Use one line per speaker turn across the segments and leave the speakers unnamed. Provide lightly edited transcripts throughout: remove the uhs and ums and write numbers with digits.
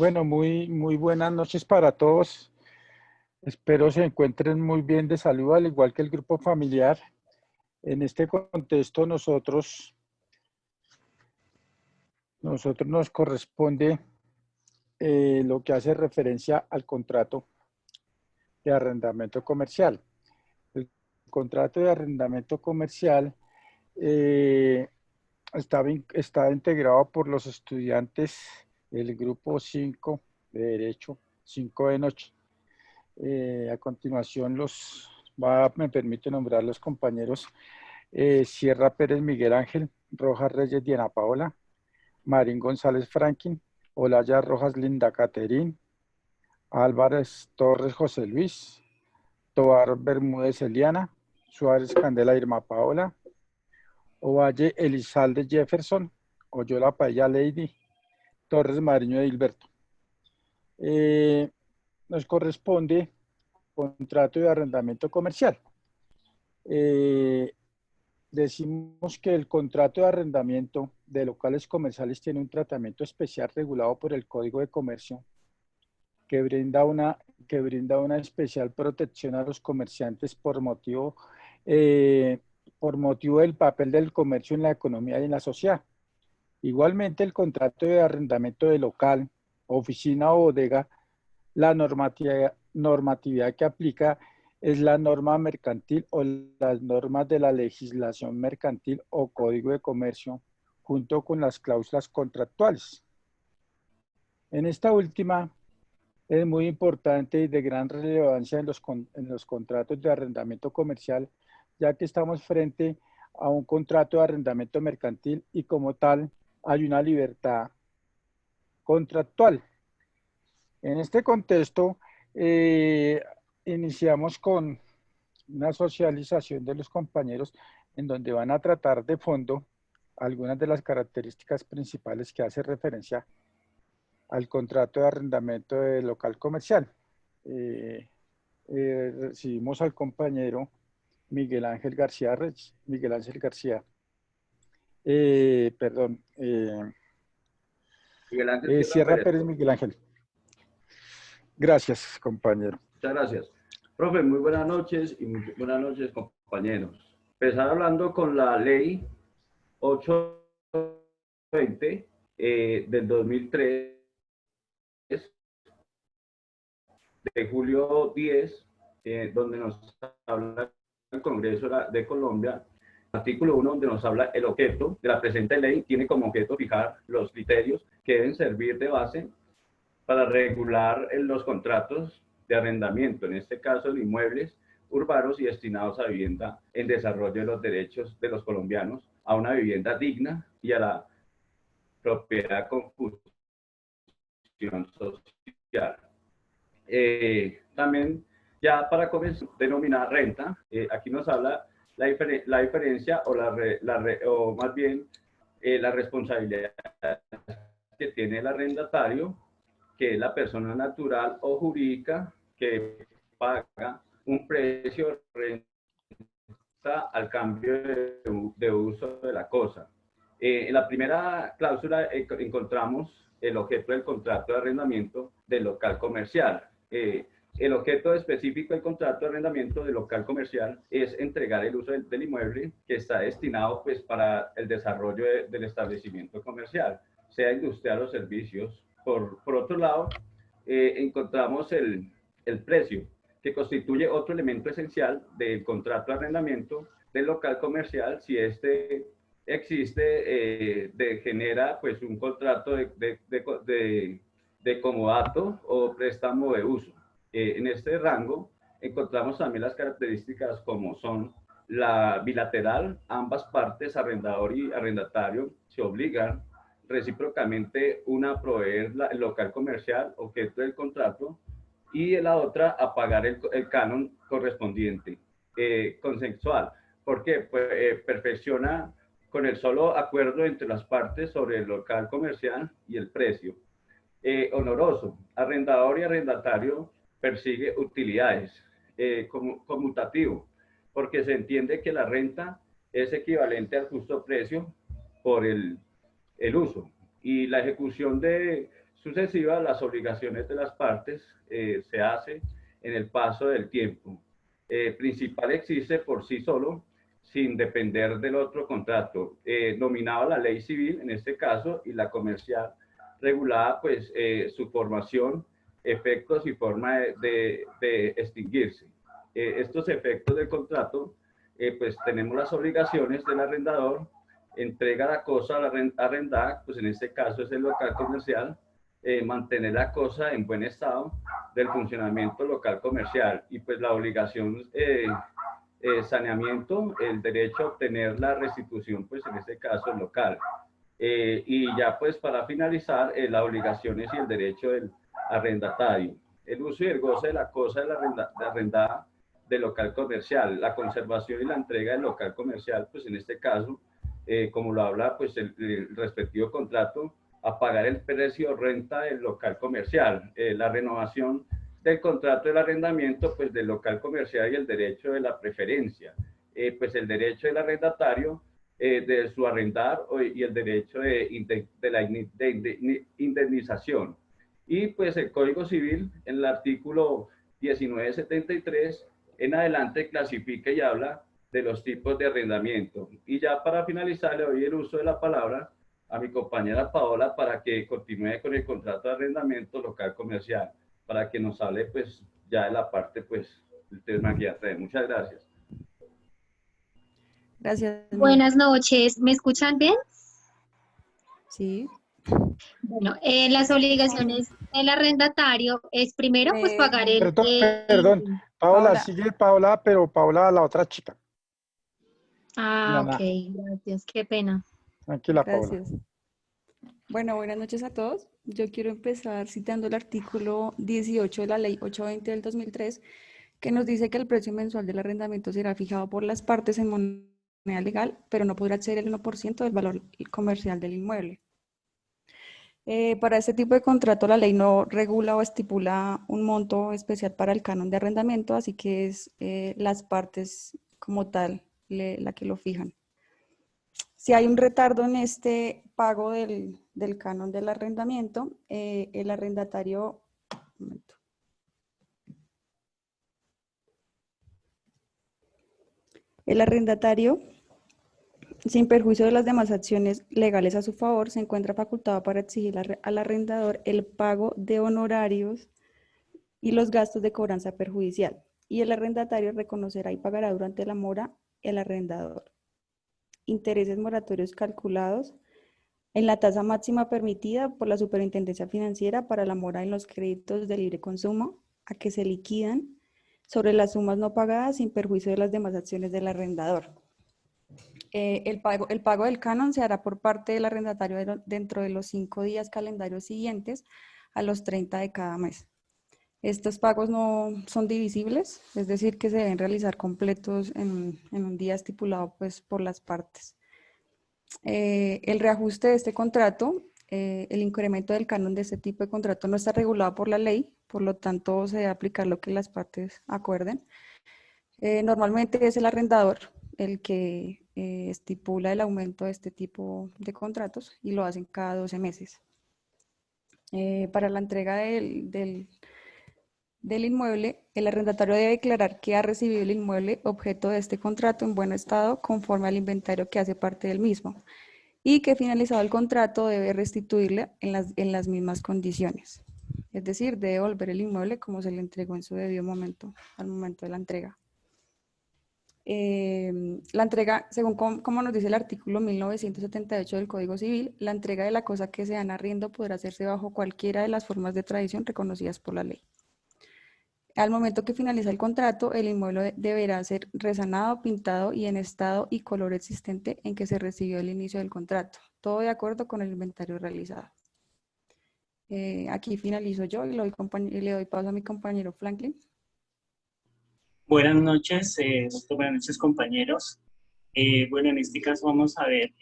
Bueno, muy buenas noches para todos. Espero se encuentren muy bien de salud, al igual que el grupo familiar. En este contexto, nosotros nos corresponde lo que hace referencia al contrato de arrendamiento comercial. El contrato de arrendamiento comercial eh, está integrado por los estudiantes del grupo 5 de Derecho, 5 de noche. A continuación me permite nombrar los compañeros Sierra Pérez Miguel Ángel, Rojas Reyes Diana Paola, Marín González Franklin, Olaya Rojas Linda Caterín, Álvarez Torres José Luis, Tobar Bermúdez Eliana, Suárez Candela Irma Paola, Ovalle Elizalde Jefferson, Oyola Paella Lady, Torres Mariño Hilberto. Nos corresponde contrato de arrendamiento comercial. Decimos que el contrato de arrendamiento de locales comerciales tiene un tratamiento especial regulado por el Código de Comercio que brinda una especial protección a los comerciantes por motivo del papel del comercio en la economía y en la sociedad. Igualmente, el contrato de arrendamiento de local, oficina o bodega, la normatividad que aplica es la norma mercantil o las normas de la legislación mercantil o código de comercio, junto con las cláusulas contractuales. En esta última, es muy importante y de gran relevancia en los contratos de arrendamiento comercial, ya que estamos frente a un contrato de arrendamiento mercantil y como tal hay una libertad contractual. En este contexto, iniciamos con una socialización de los compañeros en donde van a tratar de fondo algunas de las características principales que hace referencia al contrato de arrendamiento de local comercial. Recibimos al compañero Miguel Ángel García Reyes, Miguel Ángel García, perdón,
Miguel Ángel Sierra
Sierra
Pérez.
Pérez Miguel Ángel. Gracias, compañero.
Muchas gracias. Profe, muy buenas noches y muy buenas noches, compañeros. Empezar hablando con la ley 820 del 2003, de julio 10, donde nos habla el Congreso de Colombia, artículo 1, donde nos habla el objeto de la presente ley, tiene como objeto fijar los criterios que deben servir de base para regular los contratos de arrendamiento, en este caso de inmuebles urbanos y destinados a vivienda en desarrollo de los derechos de los colombianos a una vivienda digna y a la propiedad con función social. También ya para comenzar, denominar renta, aquí nos habla la diferencia o más bien la responsabilidad que tiene el arrendatario, que es la persona natural o jurídica que paga un precio de renta al cambio de uso de la cosa. En la primera cláusula encontramos el objeto del contrato de arrendamiento del local comercial. El objeto específico del contrato de arrendamiento del local comercial es entregar el uso del inmueble que está destinado pues, para el desarrollo del establecimiento comercial, sea industrial o servicios. Por otro lado, encontramos el precio, que constituye otro elemento esencial del contrato de arrendamiento del local comercial. Si este existe, genera pues un contrato de comodato o préstamo de uso. En este rango encontramos también las características como son la bilateral, ambas partes, arrendador y arrendatario, se obligan recíprocamente una a proveer el local comercial, objeto del contrato, y la otra a pagar el canon correspondiente, consensual. ¿Por qué? Pues perfecciona con el solo acuerdo entre las partes sobre el local comercial y el precio. Honoroso, arrendador y arrendatario persigue utilidades. Conmutativo, porque se entiende que la renta es equivalente al justo precio por el uso, y la ejecución sucesivas, las obligaciones de las partes se hace en el paso del tiempo. Principal existe por sí solo, sin depender del otro contrato, nominado a la ley civil en este caso y la comercial, regulada pues su formación, efectos y forma de extinguirse. Estos efectos del contrato, pues tenemos las obligaciones del arrendador, entrega la cosa a la arrendada, pues en este caso es el local comercial, mantener la cosa en buen estado del funcionamiento local comercial y pues la obligación saneamiento, el derecho a obtener la restitución, pues en este caso el local. Y ya pues para finalizar, las obligaciones y el derecho del arrendatario. El uso y el goce de la cosa de la arrendada del local comercial, la conservación y la entrega del local comercial, pues en este caso, como lo habla pues el respectivo contrato, a pagar el precio renta del local comercial, la renovación del contrato del arrendamiento pues del local comercial y el derecho de la preferencia, pues el derecho del arrendatario de su arrendar y el derecho de la indemnización. Y pues el Código Civil en el artículo 1973 en adelante clasifica y habla de los tipos de arrendamiento. Y ya para finalizar le doy el uso de la palabra a mi compañera Paola para que continúe con el contrato de arrendamiento local comercial, para que nos hable pues ya de la parte pues del tema que ya trae. Muchas gracias.
Gracias.
Buenas noches, ¿me escuchan bien?
Sí.
Bueno, las obligaciones del arrendatario es primero pues pagar el...
Perdón, Paola,
Paola.
sigue Paola, pero Paola, la otra chica.
Ah,
Nana.
ok, gracias, qué pena.
Tranquila, Paola.
Gracias. Bueno, buenas noches a todos. Yo quiero empezar citando el artículo 18 de la Ley 820 del 2003, que nos dice que el precio mensual del arrendamiento será fijado por las partes en moneda legal, pero no podrá exceder el 1% del valor comercial del inmueble. Para este tipo de contrato, la ley no regula o estipula un monto especial para el canon de arrendamiento, así que es las partes como tal la que lo fijan. Si hay un retardo en este pago del canon del arrendamiento, el arrendatario, un momento. El arrendatario, sin perjuicio de las demás acciones legales a su favor, se encuentra facultado para exigir al arrendador el pago de honorarios y los gastos de cobranza perjudicial, y el arrendatario reconocerá y pagará durante la mora el arrendador intereses moratorios calculados en la tasa máxima permitida por la Superintendencia Financiera para la mora en los créditos de libre consumo a que se liquidan sobre las sumas no pagadas sin perjuicio de las demás acciones del arrendador. El pago del canon se hará por parte del arrendatario dentro de los 5 días calendarios siguientes a los 30 de cada mes. Estos pagos no son divisibles, es decir, que se deben realizar completos en un día estipulado pues, por las partes. El reajuste de este contrato, el incremento del canon de este tipo de contrato no está regulado por la ley, por lo tanto se debe aplicar lo que las partes acuerden. Normalmente es el arrendador el que estipula el aumento de este tipo de contratos y lo hacen cada 12 meses. Para la entrega del inmueble, el arrendatario debe declarar que ha recibido el inmueble objeto de este contrato en buen estado conforme al inventario que hace parte del mismo y que finalizado el contrato debe restituirle en las mismas condiciones. Es decir, debe devolver el inmueble como se le entregó en su debido momento, al momento de la entrega. La entrega, según como nos dice el artículo 1978 del Código Civil, la entrega de la cosa que se da en arriendo podrá hacerse bajo cualquiera de las formas de tradición reconocidas por la ley. Al momento que finaliza el contrato, el inmueble deberá ser resanado, pintado y en estado y color existente en que se recibió el inicio del contrato, todo de acuerdo con el inventario realizado. Aquí finalizo yo y le doy paso a mi compañero Franklin.
Buenas noches, buenas noches compañeros. Bueno, en este caso vamos a ver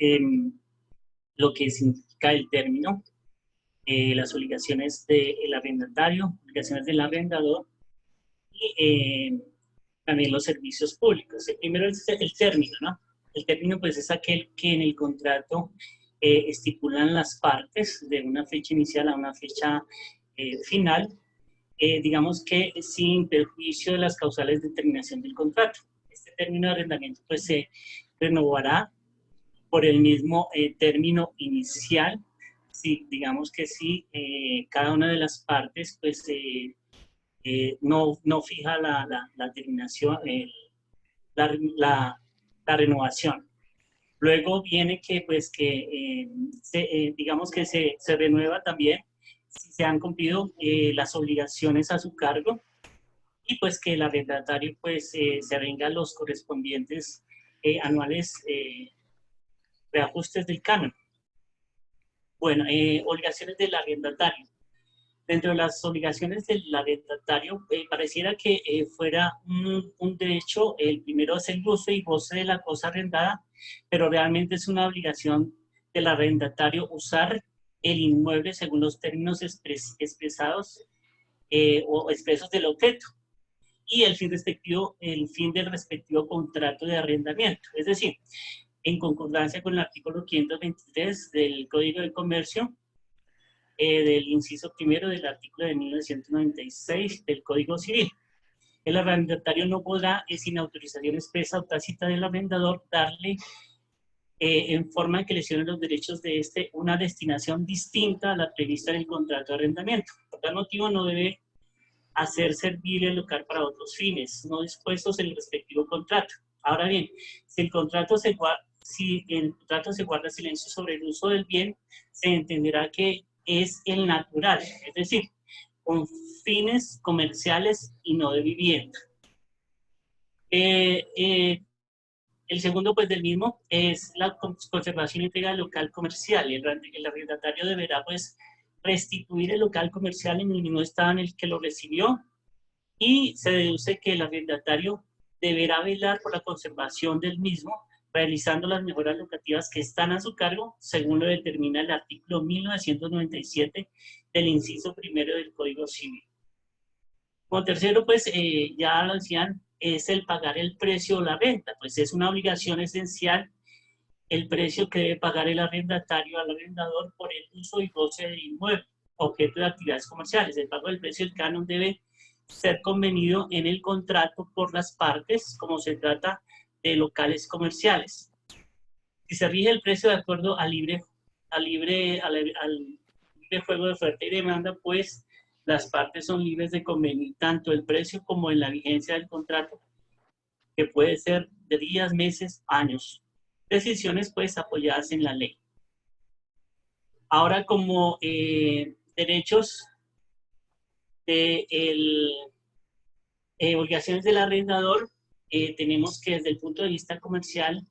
lo que significa el término, las obligaciones del arrendatario, obligaciones del arrendador y también los servicios públicos. Primero es el término, ¿no? El término pues es aquel que en el contrato estipulan las partes de una fecha inicial a una fecha final, digamos que sin perjuicio de las causales de terminación del contrato. Este término de arrendamiento pues se renovará por el mismo término inicial, si digamos que si cada una de las partes pues no fija la terminación, la renovación. Luego viene que pues digamos que se renueva también si se han cumplido las obligaciones a su cargo y pues que el arrendatario pues se avenga los correspondientes anuales reajustes del canon. Bueno, obligaciones del arrendatario. Dentro de las obligaciones del arrendatario, pareciera que fuera un derecho, el primero es el uso y goce de la cosa arrendada, pero realmente es una obligación del arrendatario usar el inmueble según los términos expresados o expresos del objeto y el fin del respectivo contrato de arrendamiento. Es decir, en concordancia con el artículo 523 del Código de Comercio, del inciso primero del artículo de 1996 del Código Civil. El arrendatario no podrá, sin autorización expresa o tácita del arrendador, darle en forma que lesione los derechos de este una destinación distinta a la prevista en el contrato de arrendamiento. Por tal motivo no debe hacer servir el local para otros fines no dispuestos en el respectivo contrato. Ahora bien, si el contrato se guarda silencio sobre el uso del bien, se entenderá que es el natural, es decir, con fines comerciales y no de vivienda. El segundo, pues, del mismo es la conservación íntegra del local comercial. El arrendatario deberá, pues, restituir el local comercial en el mismo estado en el que lo recibió y se deduce que el arrendatario deberá velar por la conservación del mismo, realizando las mejoras locativas que están a su cargo, según lo determina el artículo 1997 del inciso primero del Código Civil. Como tercero, pues, ya lo decían, es el pagar el precio o la renta, pues es una obligación esencial el precio que debe pagar el arrendatario al arrendador por el uso y goce del inmueble, objeto de actividades comerciales. El pago del precio del canon debe ser convenido en el contrato por las partes, como se trata de locales comerciales. Si se rige el precio de acuerdo al libre juego de oferta y demanda, pues las partes son libres de convenir tanto el precio como en la vigencia del contrato, que puede ser de días, meses, años. Decisiones pues apoyadas en la ley. Ahora, como derechos de obligaciones del arrendador, tenemos que desde el punto de vista comercial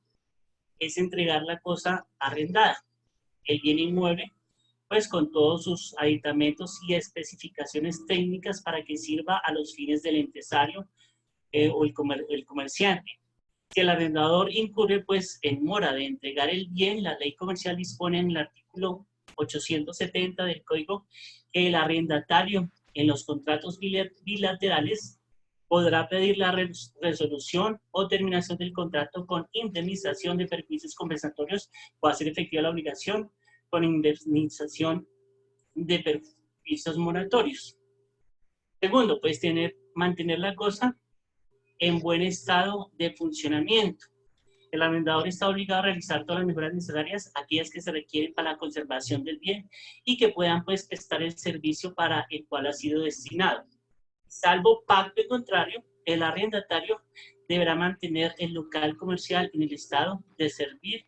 es entregar la cosa arrendada, el bien inmueble, pues con todos sus aditamentos y especificaciones técnicas para que sirva a los fines del empresario o el comerciante. Si el arrendador incurre pues en mora de entregar el bien, la ley comercial dispone en el artículo 870 del Código que el arrendatario en los contratos bilaterales podrá pedir la resolución o terminación del contrato con indemnización de perjuicios compensatorios o hacer efectiva la obligación con indemnización de perjuicios moratorios. Segundo, pues mantener la cosa en buen estado de funcionamiento. El arrendador está obligado a realizar todas las mejoras necesarias, aquellas que se requieren para la conservación del bien y que puedan pues prestar el servicio para el cual ha sido destinado. Salvo pacto contrario, el arrendatario deberá mantener el local comercial en el estado de servir.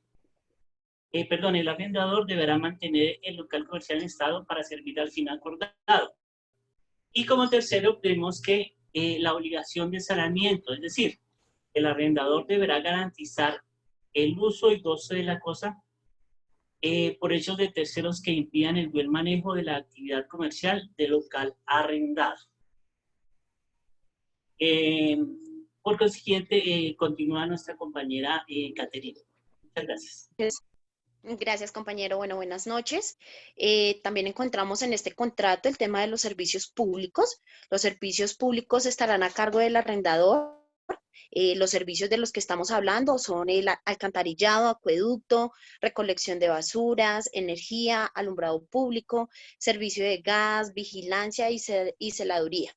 El arrendador deberá mantener el local comercial en estado para servir al fin acordado. Y como tercero, tenemos que la obligación de saneamiento, es decir, el arrendador deberá garantizar el uso y goce de la cosa por hechos de terceros que impidan el buen manejo de la actividad comercial del local arrendado. Por consiguiente, continúa nuestra compañera Caterina. Muchas gracias.
Gracias, compañero. Bueno, buenas noches. También encontramos en este contrato el tema de los servicios públicos. Los servicios públicos estarán a cargo del arrendador Los servicios de los que estamos hablando son el alcantarillado, acueducto, recolección de basuras, energía, alumbrado público, servicio de gas, vigilancia y celaduría.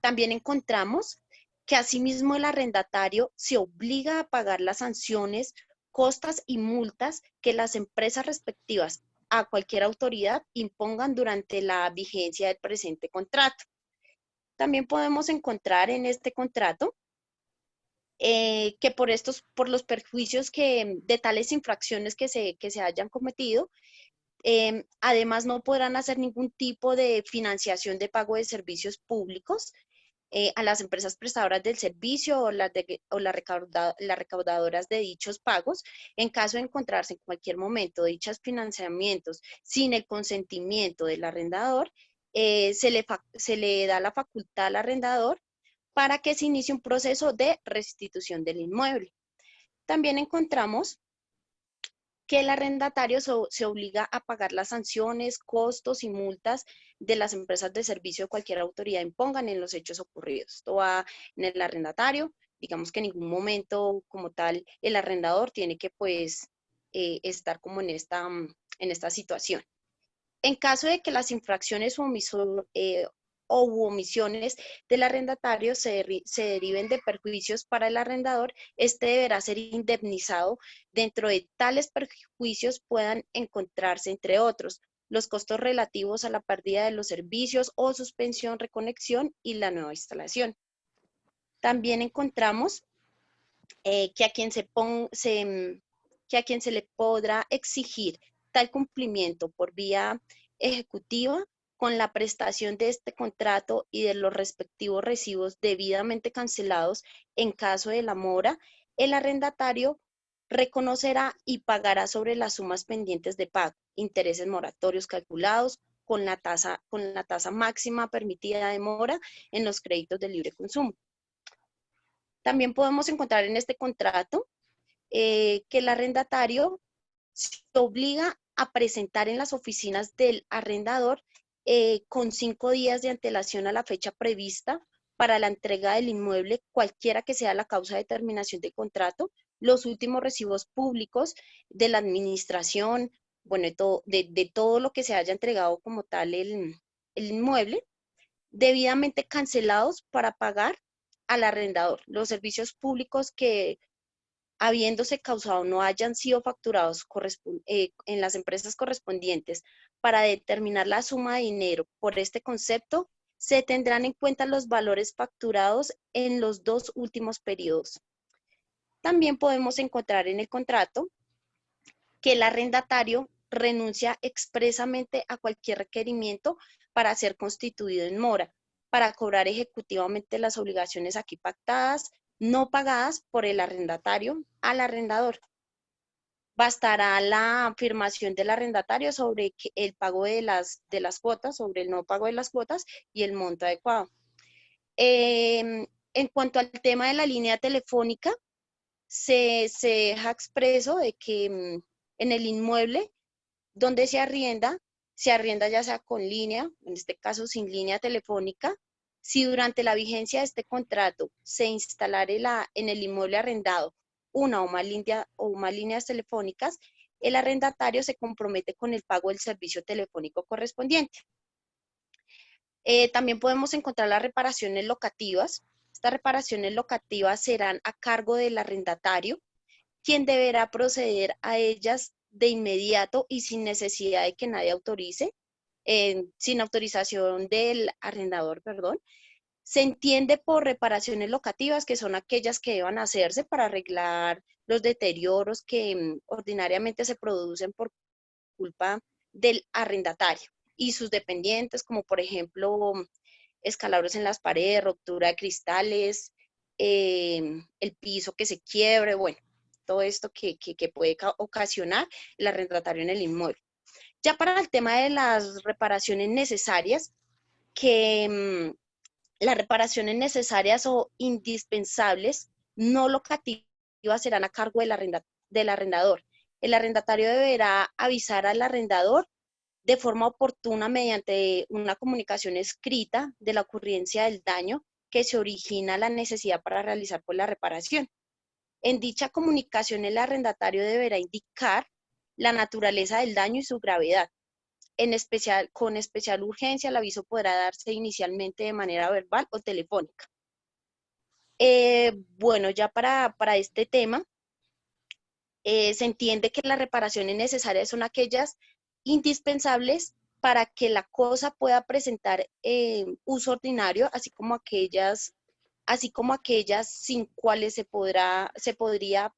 También encontramos que asimismo el arrendatario se obliga a pagar las sanciones, costas y multas que las empresas respectivas a cualquier autoridad impongan durante la vigencia del presente contrato. También podemos encontrar en este contrato que por los perjuicios de tales infracciones que se hayan cometido, además no podrán hacer ningún tipo de financiación de pago de servicios públicos a las empresas prestadoras del servicio o las recaudadoras de dichos pagos, en caso de encontrarse en cualquier momento dichos financiamientos sin el consentimiento del arrendador, se le da la facultad al arrendador para que se inicie un proceso de restitución del inmueble. También encontramos que el arrendatario se obliga a pagar las sanciones, costos y multas de las empresas de servicio de cualquier autoridad impongan en los hechos ocurridos. Esto va en el arrendatario, digamos que en ningún momento como tal el arrendador tiene que pues estar como en esta situación. En caso de que las infracciones o omisiones del arrendatario se deriven de perjuicios para el arrendador, este deberá ser indemnizado. Dentro de tales perjuicios puedan encontrarse, entre otros, los costos relativos a la pérdida de los servicios o suspensión, reconexión y la nueva instalación. También encontramos que a quien se le podrá exigir tal cumplimiento por vía ejecutiva con la prestación de este contrato y de los respectivos recibos debidamente cancelados en caso de la mora, el arrendatario reconocerá y pagará sobre las sumas pendientes de pago, intereses moratorios calculados con la tasa máxima permitida de mora en los créditos de libre consumo. También podemos encontrar en este contrato que el arrendatario se obliga a presentar en las oficinas del arrendador con 5 días de antelación a la fecha prevista para la entrega del inmueble, cualquiera que sea la causa de terminación del contrato, los últimos recibos públicos de la administración, bueno, de todo lo que se haya entregado como tal el inmueble, debidamente cancelados para pagar al arrendador. Los servicios públicos que habiéndose causado no hayan sido facturados en las empresas correspondientes para determinar la suma de dinero por este concepto, se tendrán en cuenta los valores facturados en los 2 últimos periodos. También podemos encontrar en el contrato que el arrendatario renuncia expresamente a cualquier requerimiento para ser constituido en mora, para cobrar ejecutivamente las obligaciones aquí pactadas, no pagadas por el arrendatario al arrendador. Bastará la afirmación del arrendatario sobre el pago de las cuotas, sobre el no pago de las cuotas y el monto adecuado. En cuanto al tema de la línea telefónica, se deja expreso de que en el inmueble donde se arrienda ya sea con línea, en este caso sin línea telefónica. Si durante la vigencia de este contrato se instalare en el inmueble arrendado una o más líneas telefónicas, el arrendatario se compromete con el pago del servicio telefónico correspondiente. También podemos encontrar las reparaciones locativas. Estas reparaciones locativas serán a cargo del arrendatario, quien deberá proceder a ellas de inmediato y sin necesidad de que nadie autorice, sin autorización del arrendador, perdón. Se entiende por reparaciones locativas que son aquellas que deban hacerse para arreglar los deterioros que ordinariamente se producen por culpa del arrendatario y sus dependientes, como por ejemplo escalabros en las paredes, ruptura de cristales, el piso que se quiebre, bueno, todo esto que puede ocasionar el arrendatario en el inmueble. Ya para el tema de las reparaciones necesarias, las reparaciones necesarias o indispensables no locativas serán a cargo del arrendador. El arrendatario deberá avisar al arrendador de forma oportuna mediante una comunicación escrita de la ocurrencia del daño que se origina la necesidad para realizar pues, la reparación. En dicha comunicación, el arrendatario deberá indicar la naturaleza del daño y su gravedad. Con especial urgencia, el aviso podrá darse inicialmente de manera verbal o telefónica. Bueno, ya para este tema, se entiende que las reparaciones necesarias son aquellas indispensables para que la cosa pueda presentar uso ordinario, así como aquellas sin cuales se podría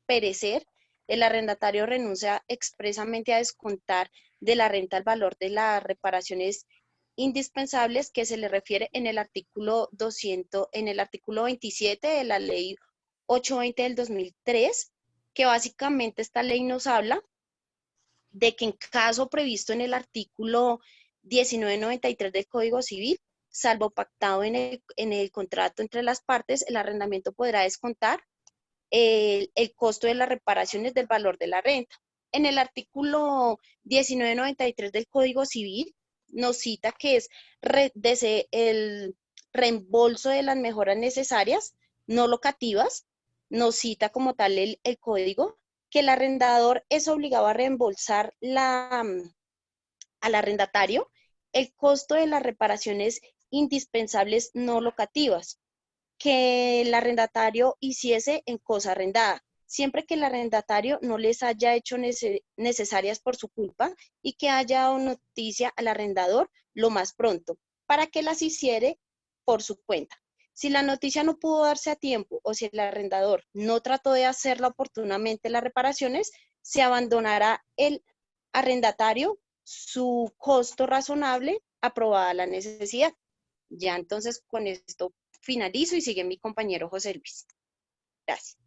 perecer. El arrendatario renuncia expresamente a descontar de la renta el valor de las reparaciones indispensables que se le refiere en el artículo 27 de la ley 820 del 2003, que básicamente esta ley nos habla de que en caso previsto en el artículo 1993 del Código Civil, salvo pactado en el contrato entre las partes, el arrendamiento podrá descontar el costo de las reparaciones del valor de la renta. En el artículo 1993 del Código Civil nos cita que es el reembolso de las mejoras necesarias no locativas, nos cita como tal el código, que el arrendador es obligado a reembolsar al arrendatario el costo de las reparaciones indispensables no locativas que el arrendatario hiciese en cosa arrendada, siempre que el arrendatario no les haya hecho necesarias por su culpa y que haya dado noticia al arrendador lo más pronto, para que las hiciere por su cuenta. Si la noticia no pudo darse a tiempo o si el arrendador no trató de hacerla oportunamente las reparaciones, se abandonará el arrendatario su costo razonable aprobada la necesidad. Ya entonces con esto finalizo y sigue mi compañero José Luis. Gracias.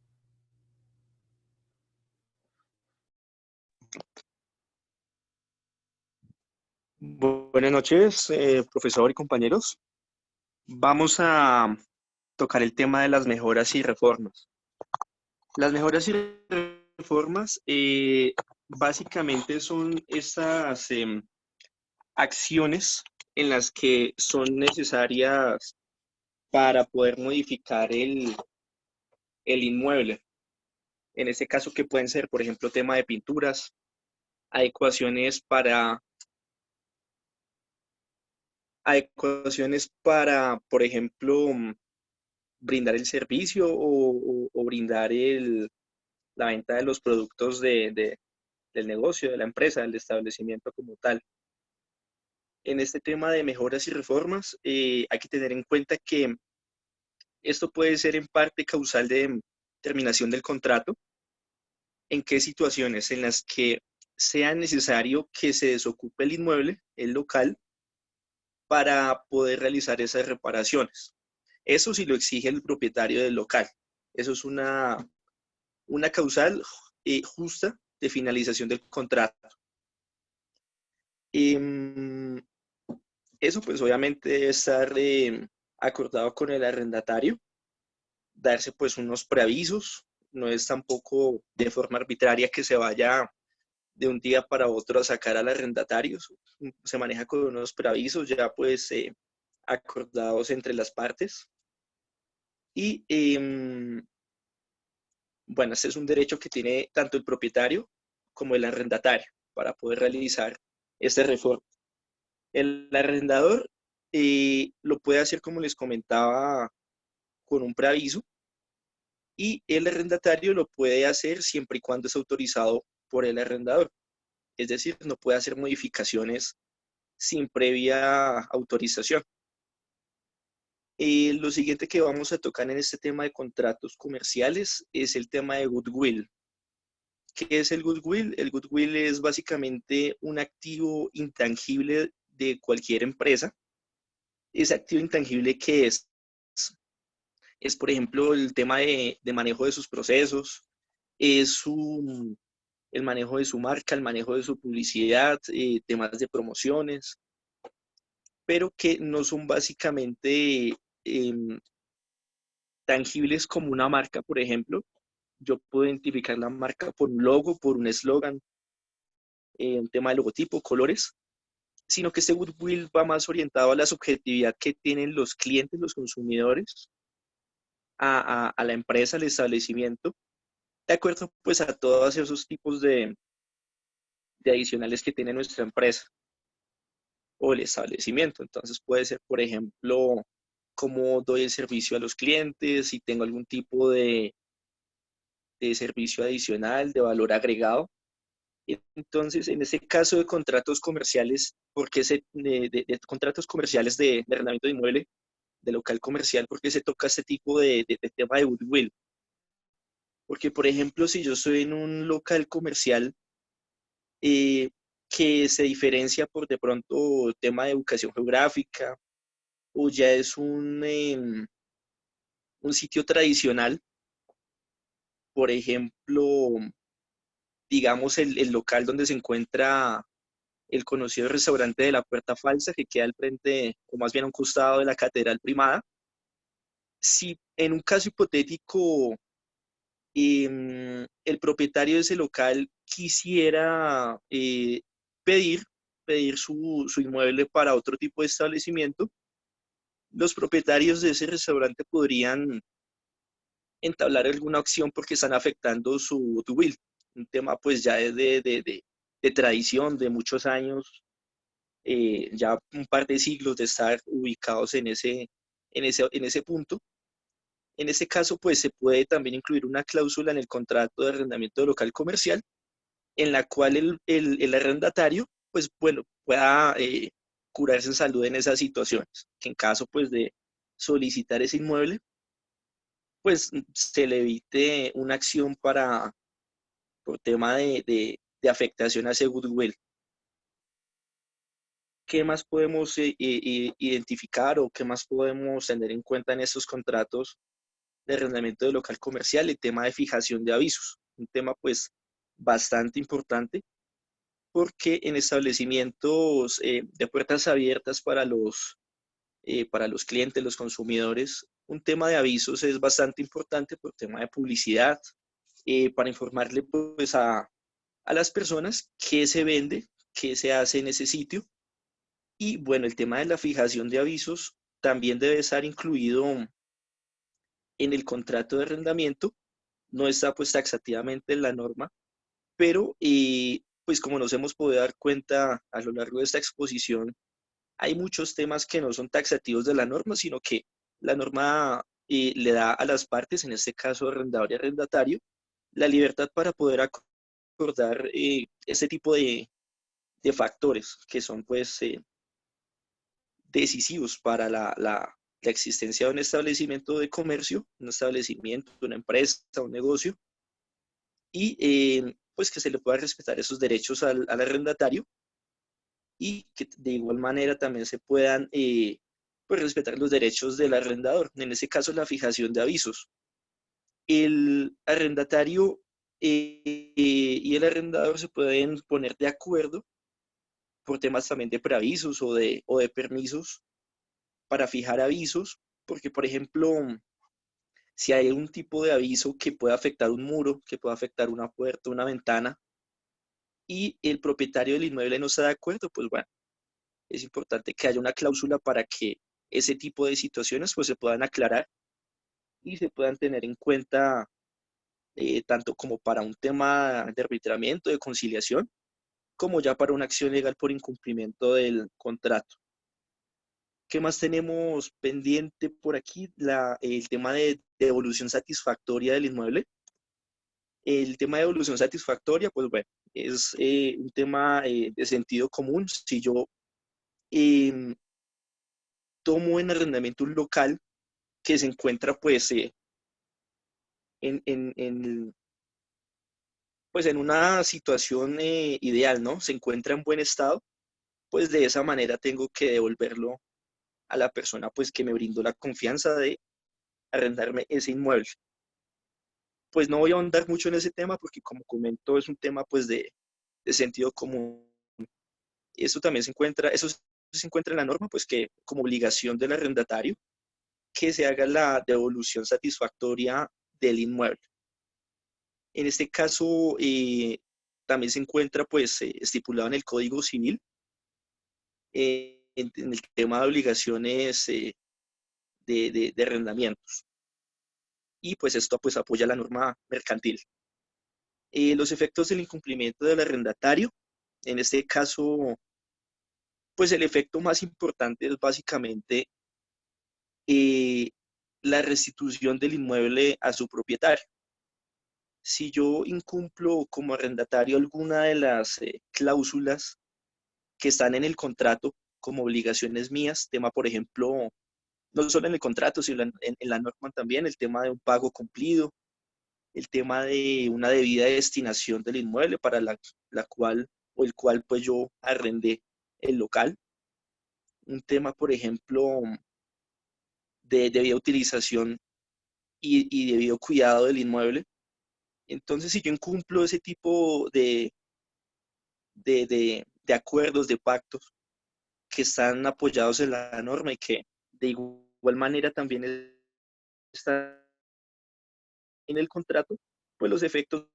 Buenas noches, profesor y compañeros. Vamos a tocar el tema de las mejoras y reformas. Las mejoras y reformas básicamente son estas acciones en las que son necesarias para poder modificar el inmueble. En este caso, que pueden ser, por ejemplo, tema de pinturas, adecuaciones para, por ejemplo, brindar el servicio o brindar la venta de los productos del negocio, de la empresa, del establecimiento como tal. En este tema de mejoras y reformas, hay que tener en cuenta que esto puede ser en parte causal de terminación del contrato. ¿En qué situaciones? En las que sea necesario que se desocupe el inmueble, el local, para poder realizar esas reparaciones. Eso sí lo exige el propietario del local. Eso es una causal justa de finalización del contrato. Eso pues obviamente debe estar acordado con el arrendatario, darse pues unos preavisos, no es tampoco de forma arbitraria que se vaya de un día para otro a sacar al arrendatario, se maneja con unos preavisos ya pues acordados entre las partes. Y bueno, este es un derecho que tiene tanto el propietario como el arrendatario para poder realizar esta reforma. El arrendador lo puede hacer, como les comentaba, con un preaviso, y el arrendatario lo puede hacer siempre y cuando es autorizado por el arrendador. Es decir, no puede hacer modificaciones sin previa autorización. Lo siguiente que vamos a tocar en este tema de contratos comerciales es el tema de goodwill. ¿Qué es el goodwill? El goodwill es básicamente un activo intangible de cualquier empresa. Ese activo intangible, ¿qué es? Es, por ejemplo, el tema de manejo de sus procesos, es el manejo de su marca, el manejo de su publicidad, temas de promociones, pero que no son básicamente tangibles como una marca, por ejemplo. Yo puedo identificar la marca por un logo, por un eslogan, un tema de logotipo, colores, sino que este goodwill va más orientado a la subjetividad que tienen los clientes, los consumidores, a la empresa, al establecimiento, de acuerdo pues a todos esos tipos de adicionales que tiene nuestra empresa o el establecimiento. Entonces puede ser, por ejemplo, cómo doy el servicio a los clientes, si tengo algún tipo de servicio adicional, de valor agregado. Entonces, en este caso de contratos comerciales, de contratos comerciales de arrendamiento de inmueble, de local comercial, ¿por qué se toca este tipo de tema de goodwill? Porque, por ejemplo, si yo estoy en un local comercial eh, que se diferencia por de pronto tema de ubicación geográfica o ya es un sitio tradicional, por ejemplo, digamos el local donde se encuentra el conocido restaurante de la Puerta Falsa, que queda al frente, o más bien a un costado de la Catedral Primada. Si en un caso hipotético el propietario de ese local quisiera pedir su inmueble para otro tipo de establecimiento, los propietarios de ese restaurante podrían entablar alguna acción porque están afectando su goodwill. Un tema pues ya es de tradición, de muchos años, ya un par de siglos de estar ubicados en ese punto. En este caso, pues se puede también incluir una cláusula en el contrato de arrendamiento de local comercial en la cual el arrendatario, pues bueno, pueda curarse en salud en esas situaciones, que en caso pues de solicitar ese inmueble, pues se le evite una acción por tema de afectación a ese goodwill. ¿Qué más podemos identificar o qué más podemos tener en cuenta en estos contratos de arrendamiento de local comercial? El tema de fijación de avisos, un tema pues bastante importante porque en establecimientos de puertas abiertas para los clientes, los consumidores, un tema de avisos es bastante importante por tema de publicidad, para informarle pues a las personas qué se vende, qué se hace en ese sitio. Y bueno, el tema de la fijación de avisos también debe estar incluido en el contrato de arrendamiento. No está pues taxativamente en la norma, pero pues como nos hemos podido dar cuenta a lo largo de esta exposición, hay muchos temas que no son taxativos de la norma, sino que la norma le da a las partes, en este caso arrendador y arrendatario, la libertad para poder acordar ese tipo de factores que son pues decisivos para la existencia de un establecimiento de comercio, un establecimiento, una empresa, un negocio, y pues que se le pueda respetar esos derechos al arrendatario y que de igual manera también se puedan pues respetar los derechos del arrendador, en ese caso la fijación de avisos. El arrendatario y el arrendador se pueden poner de acuerdo por temas también de preavisos o de permisos para fijar avisos, porque por ejemplo, si hay un tipo de aviso que puede afectar un muro, que puede afectar una puerta, una ventana, y el propietario del inmueble no está de acuerdo, pues bueno, es importante que haya una cláusula para que ese tipo de situaciones pues se puedan aclarar y se puedan tener en cuenta tanto como para un tema de arbitramiento, de conciliación, como ya para una acción legal por incumplimiento del contrato. ¿Qué más tenemos pendiente por aquí? El tema de devolución satisfactoria del inmueble. El tema de devolución satisfactoria, pues bueno, es un tema de sentido común. Si yo eh, tomo en arrendamiento un local que se encuentra pues en pues en una situación ideal, ¿no? Se encuentra en buen estado, pues de esa manera tengo que devolverlo a la persona pues que me brindó la confianza de arrendarme ese inmueble. Pues no voy a ahondar mucho en ese tema porque como comento es un tema pues de sentido común. Eso se encuentra en la norma pues que como obligación del arrendatario que se haga la devolución satisfactoria del inmueble. En este caso también se encuentra pues estipulado en el Código Civil en el tema de obligaciones de arrendamientos. Y pues esto pues apoya la norma mercantil. Los efectos del incumplimiento del arrendatario, en este caso, pues el efecto más importante es básicamente la restitución del inmueble a su propietario. Si yo incumplo como arrendatario alguna de las cláusulas que están en el contrato como obligaciones mías, tema, por ejemplo, no solo en el contrato, sino en la norma también, el tema de un pago cumplido, el tema de una debida destinación del inmueble para la cual o el cual pues yo arrendé el local, un tema, por ejemplo, de debida utilización y debido cuidado del inmueble. Entonces, si yo incumplo ese tipo de acuerdos, de pactos que están apoyados en la norma y que de igual manera también están en el contrato, pues los efectos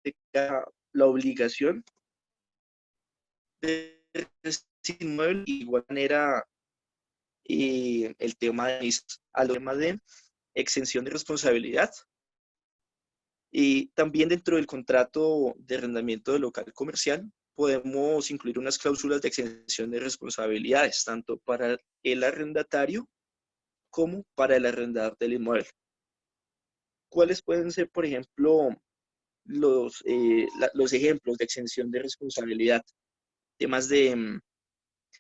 de la obligación de ese inmueble, de igual manera el tema de exención de responsabilidad. Y también dentro del contrato de arrendamiento de local comercial podemos incluir unas cláusulas de exención de responsabilidades, tanto para el arrendatario como para el arrendador del inmueble. ¿Cuáles pueden ser, por ejemplo, los ejemplos de exención de responsabilidad? Temas de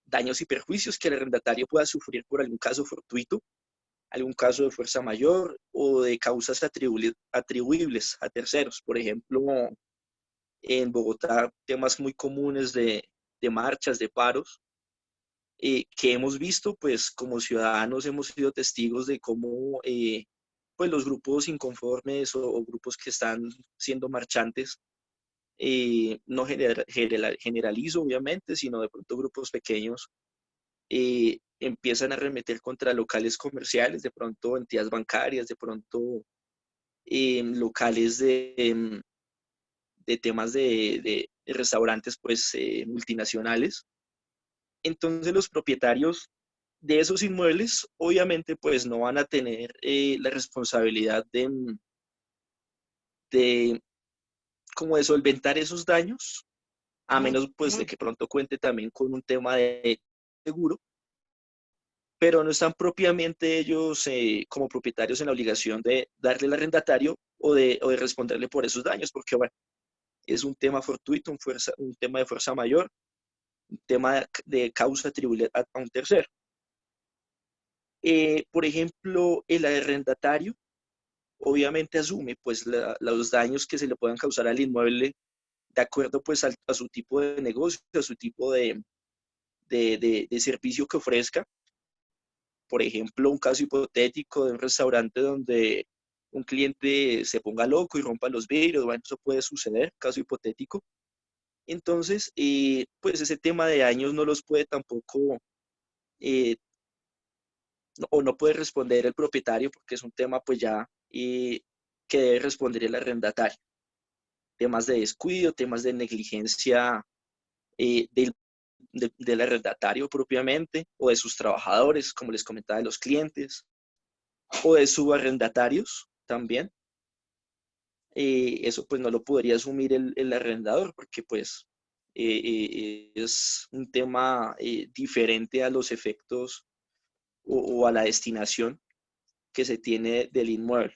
daños y perjuicios que el arrendatario pueda sufrir por algún caso fortuito, algún caso de fuerza mayor o de causas atribuibles a terceros. Por ejemplo, en Bogotá, temas muy comunes de marchas, de paros, que hemos visto, pues como ciudadanos hemos sido testigos de cómo pues los grupos inconformes o grupos que están siendo marchantes, no generalizo obviamente, sino de pronto grupos pequeños, empiezan a arremeter contra locales comerciales, de pronto entidades bancarias, de pronto locales de temas de restaurantes pues multinacionales. Entonces los propietarios de esos inmuebles obviamente pues no van a tener la responsabilidad de como de solventar esos daños, a menos pues de que pronto cuente también con un tema de seguro, pero no están propiamente ellos como propietarios en la obligación de darle al arrendatario o de responderle por esos daños, porque bueno, es un tema fortuito, un tema de fuerza mayor, un tema de causa atribuible a un tercero. Por ejemplo, el arrendatario obviamente asume pues los daños que se le puedan causar al inmueble de acuerdo pues a su tipo de negocio, a su tipo de servicio que ofrezca. Por ejemplo, un caso hipotético de un restaurante donde un cliente se ponga loco y rompa los vidrios, bueno, eso puede suceder, caso hipotético. Entonces, pues ese tema de daños no los puede tampoco, o no puede responder el propietario porque es un tema pues ya que debe responder el arrendatario. Temas de descuido, temas de negligencia del arrendatario propiamente, o de sus trabajadores, como les comentaba, de los clientes, o de subarrendatarios también. Eso pues no lo podría asumir el arrendador porque pues es un tema diferente a los efectos o a la destinación que se tiene del inmueble.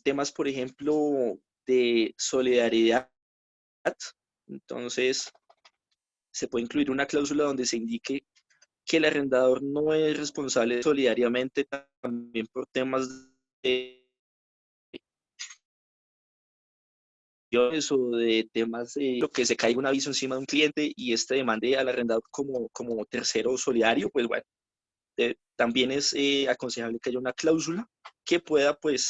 Temas, por ejemplo, de solidaridad. Entonces, se puede incluir una cláusula donde se indique que el arrendador no es responsable solidariamente también por temas de o de temas de lo que se caiga un aviso encima de un cliente y este demande al arrendador como tercero solidario, pues bueno, también es aconsejable que haya una cláusula que pueda pues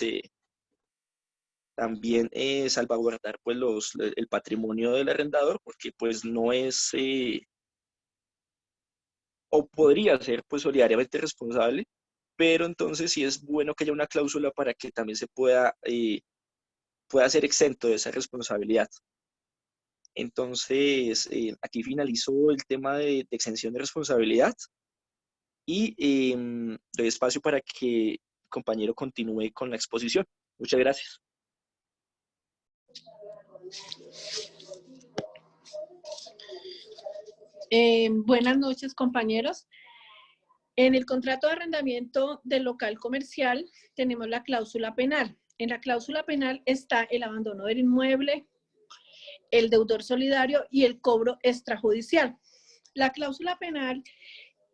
también salvaguardar pues el patrimonio del arrendador, porque pues no es o podría ser pues solidariamente responsable, pero entonces sí es bueno que haya una cláusula para que también se pueda ser exento de esa responsabilidad. Entonces, aquí finalizó el tema de exención de responsabilidad y doy espacio para que el compañero continúe con la exposición. Muchas gracias.
Buenas noches, compañeros. En el contrato de arrendamiento del local comercial tenemos la cláusula penal. En la cláusula penal está el abandono del inmueble, el deudor solidario y el cobro extrajudicial. La cláusula penal,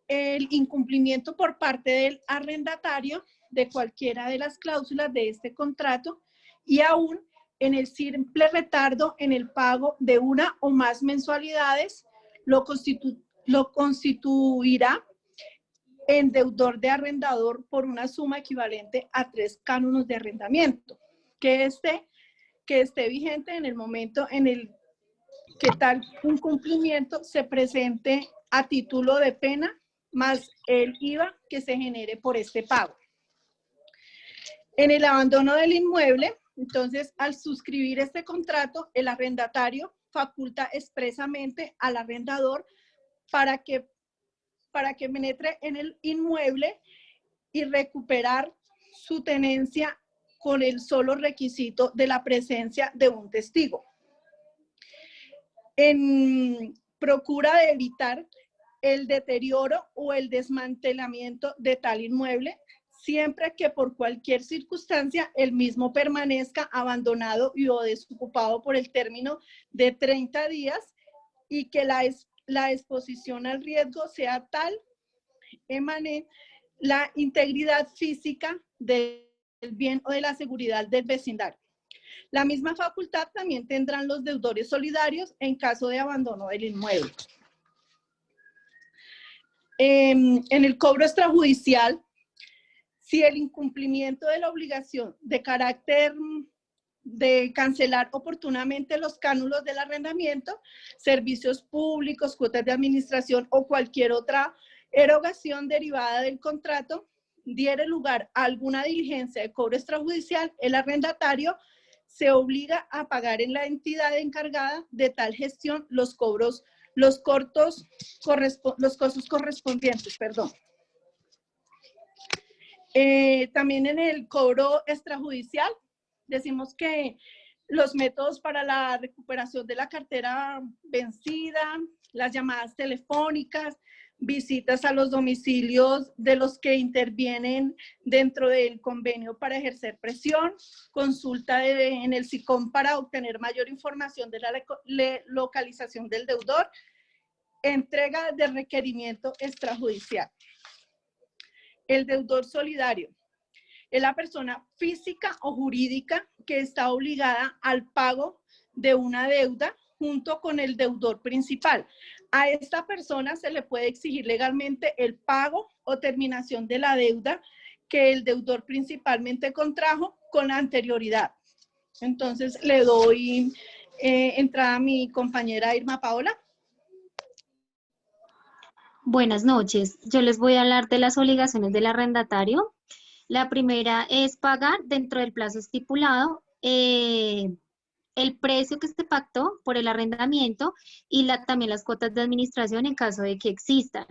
el incumplimiento por parte del arrendatario de cualquiera de las cláusulas de este contrato y aún en el simple retardo en el pago de una o más mensualidades lo constituirá en deudor de arrendador por una suma equivalente a 3 cánones de arrendamiento, que esté vigente en el momento en el que tal incumplimiento se presente a título de pena más el IVA que se genere por este pago. En el abandono del inmueble, entonces, al suscribir este contrato, el arrendatario faculta expresamente al arrendador para que penetre en el inmueble y recuperar su tenencia con el solo requisito de la presencia de un testigo. Procura de evitar el deterioro o el desmantelamiento de tal inmueble, siempre que por cualquier circunstancia el mismo permanezca abandonado y o desocupado por el término de 30 días y que la exposición al riesgo sea tal, emane la integridad física del bien o de la seguridad del vecindario. La misma facultad también tendrán los deudores solidarios en caso de abandono del inmueble. En el cobro extrajudicial, si el incumplimiento de la obligación de carácter de cancelar oportunamente los cánulos del arrendamiento, servicios públicos, cuotas de administración o cualquier otra erogación derivada del contrato, diere lugar a alguna diligencia de cobro extrajudicial, el arrendatario se obliga a pagar en la entidad encargada de tal gestión los costos correspondientes, perdón. También en el cobro extrajudicial, decimos que los métodos para la recuperación de la cartera vencida, las llamadas telefónicas, visitas a los domicilios de los que intervienen dentro del convenio para ejercer presión, consulta en el SICOM para obtener mayor información de la localización del deudor, entrega de requerimiento extrajudicial. El deudor solidario es la persona física o jurídica que está obligada al pago de una deuda junto con el deudor principal. A esta persona se le puede exigir legalmente el pago o terminación de la deuda que el deudor principalmente contrajo con anterioridad. Entonces, le doy entrada a mi compañera Irma Paola.
Buenas noches. Yo les voy a hablar de las obligaciones del arrendatario. La primera es pagar dentro del plazo estipulado el precio que se pactó por el arrendamiento y también las cuotas de administración en caso de que existan.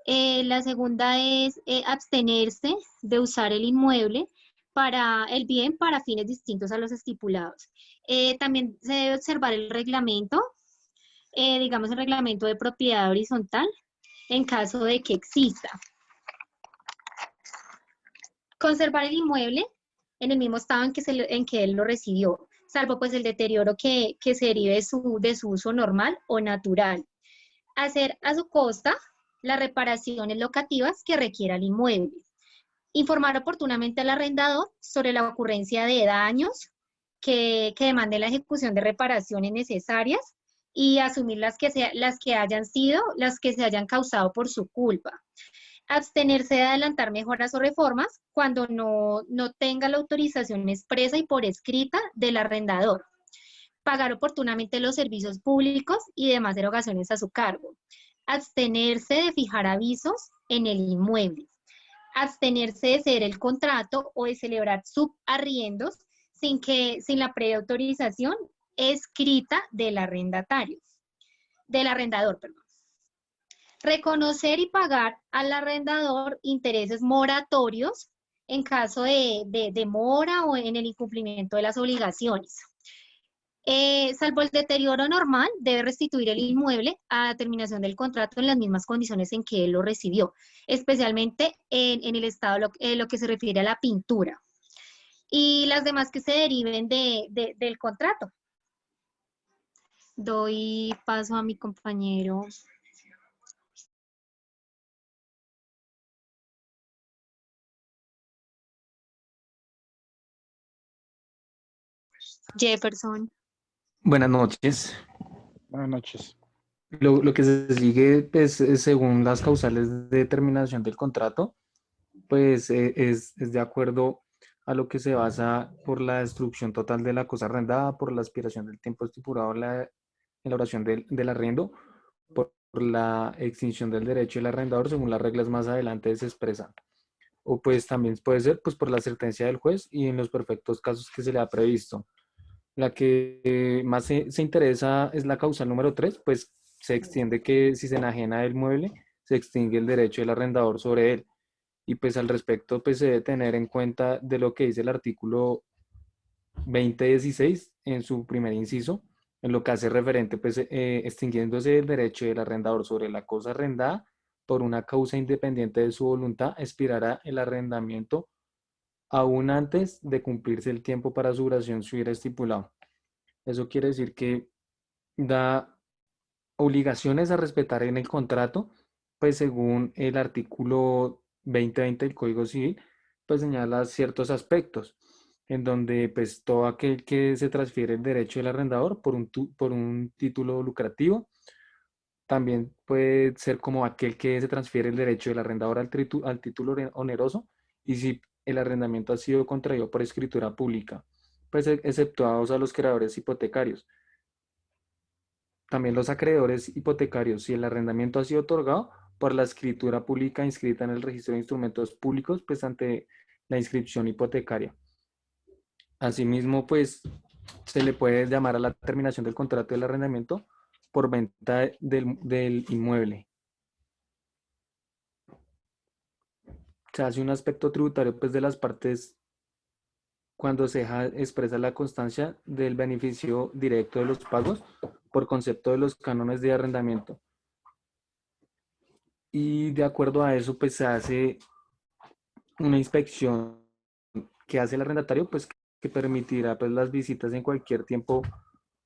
La segunda es abstenerse de usar el inmueble para el bien para fines distintos a los estipulados. También se debe observar el reglamento, digamos el reglamento de propiedad horizontal en caso de que exista. Conservar el inmueble en el mismo estado en que él lo recibió, salvo pues el deterioro que se derive de su uso normal o natural. Hacer a su costa las reparaciones locativas que requiera el inmueble. Informar oportunamente al arrendador sobre la ocurrencia de daños que demande la ejecución de reparaciones necesarias y asumir las que se hayan causado por su culpa. Abstenerse de adelantar mejoras o reformas cuando no tenga la autorización expresa y por escrita del arrendador. Pagar oportunamente los servicios públicos y demás erogaciones a su cargo. Abstenerse de fijar avisos en el inmueble. Abstenerse de ceder el contrato o de celebrar subarriendos sin la previa autorización escrita del arrendatario, del arrendador, perdón. Reconocer y pagar al arrendador intereses moratorios en caso de demora o en el incumplimiento de las obligaciones. Salvo el deterioro normal, debe restituir el inmueble a terminación del contrato en las mismas condiciones en que él lo recibió, especialmente en el estado, lo que se refiere a la pintura. Y las demás que se deriven del contrato. Doy paso a mi compañero. Jefferson.
Buenas noches.
Buenas noches.
Lo que se sigue, pues, según las causales de terminación del contrato, pues es de acuerdo a lo que se basa por la destrucción total de la cosa arrendada, por la expiración del tiempo estipulado en la elaboración del arriendo, por la extinción del derecho del arrendador según las reglas más adelante se expresan. O pues también puede ser pues, por la sentencia del juez y en los perfectos casos que se le ha previsto. La que más se interesa es la causal número 3, pues se extiende que si se enajena el mueble, se extingue el derecho del arrendador sobre él. Y pues al respecto, pues se debe tener en cuenta de lo que dice el artículo 2016 en su primer inciso, en lo que hace referente, pues extinguiéndose el derecho del arrendador sobre la cosa arrendada por una causa independiente de su voluntad, expirará el arrendamiento aún antes de cumplirse el tiempo para su duración si hubiera estipulado. Eso quiere decir que da obligaciones a respetar en el contrato, pues según el artículo 2020 del Código Civil, pues señala ciertos aspectos, en donde pues todo aquel que se transfiere el derecho del arrendador por un título lucrativo, también puede ser como aquel que se transfiere el derecho del arrendador al título oneroso, y si el arrendamiento ha sido contraído por escritura pública, pues exceptuados a los creadores hipotecarios. También los acreedores hipotecarios, si el arrendamiento ha sido otorgado por la escritura pública inscrita en el registro de instrumentos públicos, pues ante la inscripción hipotecaria. Asimismo, pues se le puede llamar a la terminación del contrato del arrendamiento por venta del inmueble. Se hace un aspecto tributario pues, de las partes cuando se expresa la constancia del beneficio directo de los pagos por concepto de los cánones de arrendamiento. Y de acuerdo a eso, pues se hace una inspección que hace el arrendatario, pues que permitirá pues, las visitas en cualquier tiempo,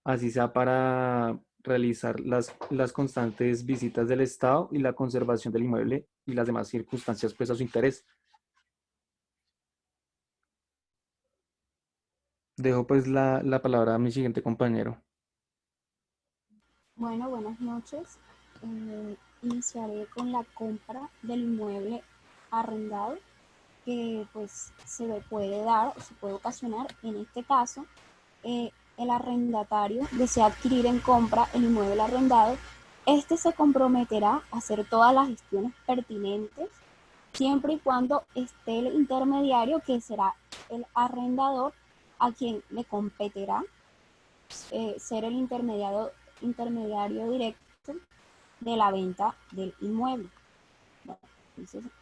así sea para realizar las constantes visitas del Estado y la conservación del inmueble y las demás circunstancias pues a su interés. Dejo pues la palabra a mi siguiente compañero.
Bueno, buenas noches. Iniciaré con la compra del inmueble arrendado que pues se le puede dar o se puede ocasionar. En este caso, el arrendatario desea adquirir en compra el inmueble arrendado. Este se comprometerá a hacer todas las gestiones pertinentes siempre y cuando esté el intermediario, que será el arrendador, a quien le competirá ser el intermediario directo de la venta del inmueble. Bueno, entonces,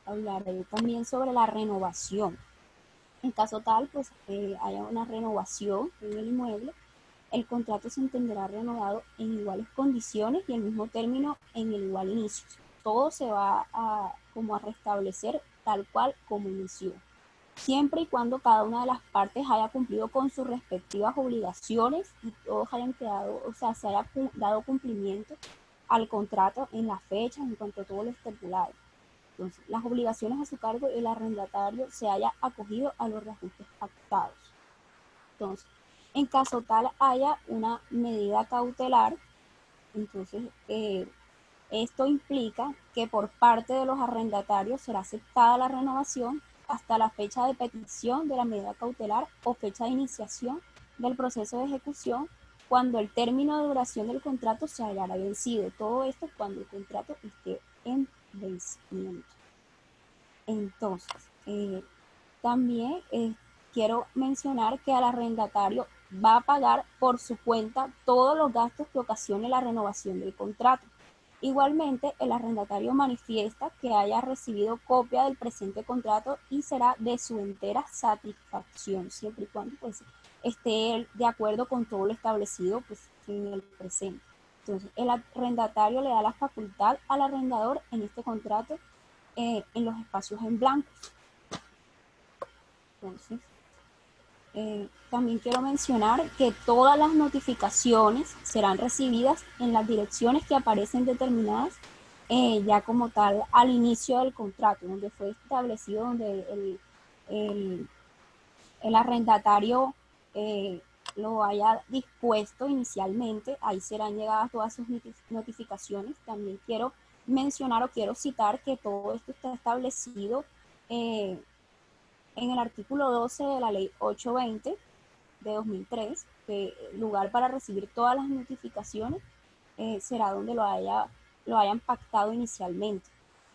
hablaré también sobre la renovación. En caso tal, pues haya una renovación en el inmueble, el contrato se entenderá renovado en iguales condiciones y el mismo término en el igual inicio. Todo se va a restablecer tal cual como inició, siempre y cuando cada una de las partes haya cumplido con sus respectivas obligaciones y todos hayan quedado, o sea, se haya dado cumplimiento al contrato en la fecha en cuanto a todo lo estipulado. Entonces, las obligaciones a su cargo y el arrendatario se haya acogido a los reajustes pactados. Entonces, en caso tal haya una medida cautelar, entonces esto implica que por parte de los arrendatarios será aceptada la renovación hasta la fecha de petición de la medida cautelar o fecha de iniciación del proceso de ejecución, cuando el término de duración del contrato se hallará vencido. Todo esto cuando el contrato esté en vencimiento. Entonces, también quiero mencionar que al arrendatario va a pagar por su cuenta todos los gastos que ocasione la renovación del contrato. Igualmente, el arrendatario manifiesta que haya recibido copia del presente contrato y será de su entera satisfacción, siempre y cuando pues, esté de acuerdo con todo lo establecido pues, en el presente. Entonces, el arrendatario le da la facultad al arrendador en este contrato en los espacios en blanco. Entonces, también quiero mencionar que todas las notificaciones serán recibidas en las direcciones que aparecen determinadas ya como tal al inicio del contrato, donde fue establecido, donde el arrendatario lo haya dispuesto inicialmente, ahí serán llegadas todas sus notificaciones. También quiero mencionar o quiero citar que todo esto está establecido en el artículo 12 de la ley 820 de 2003, que el lugar para recibir todas las notificaciones será donde lo hayan pactado inicialmente.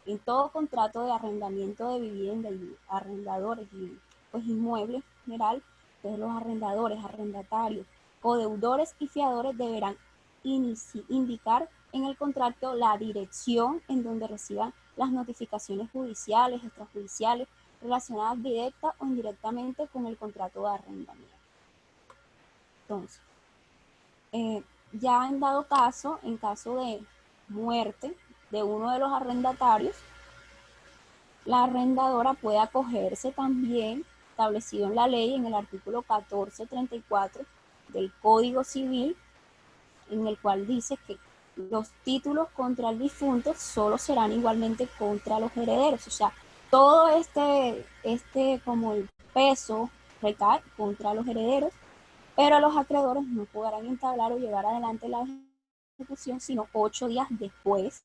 En todo contrato de arrendamiento de vivienda y arrendadores y pues inmuebles en general, entonces los arrendadores, arrendatarios, codeudores y fiadores deberán indicar en el contrato la dirección en donde reciban las notificaciones judiciales, extrajudiciales, relacionadas directa o indirectamente con el contrato de arrendamiento. Entonces, ya en dado caso, en caso de muerte de uno de los arrendatarios, la arrendadora puede acogerse también, establecido en la ley, en el artículo 1434 del Código Civil, en el cual dice que los títulos contra el difunto solo serán igualmente contra los herederos. O sea, todo como el peso recae contra los herederos, pero los acreedores no podrán entablar o llevar adelante la ejecución sino 8 días después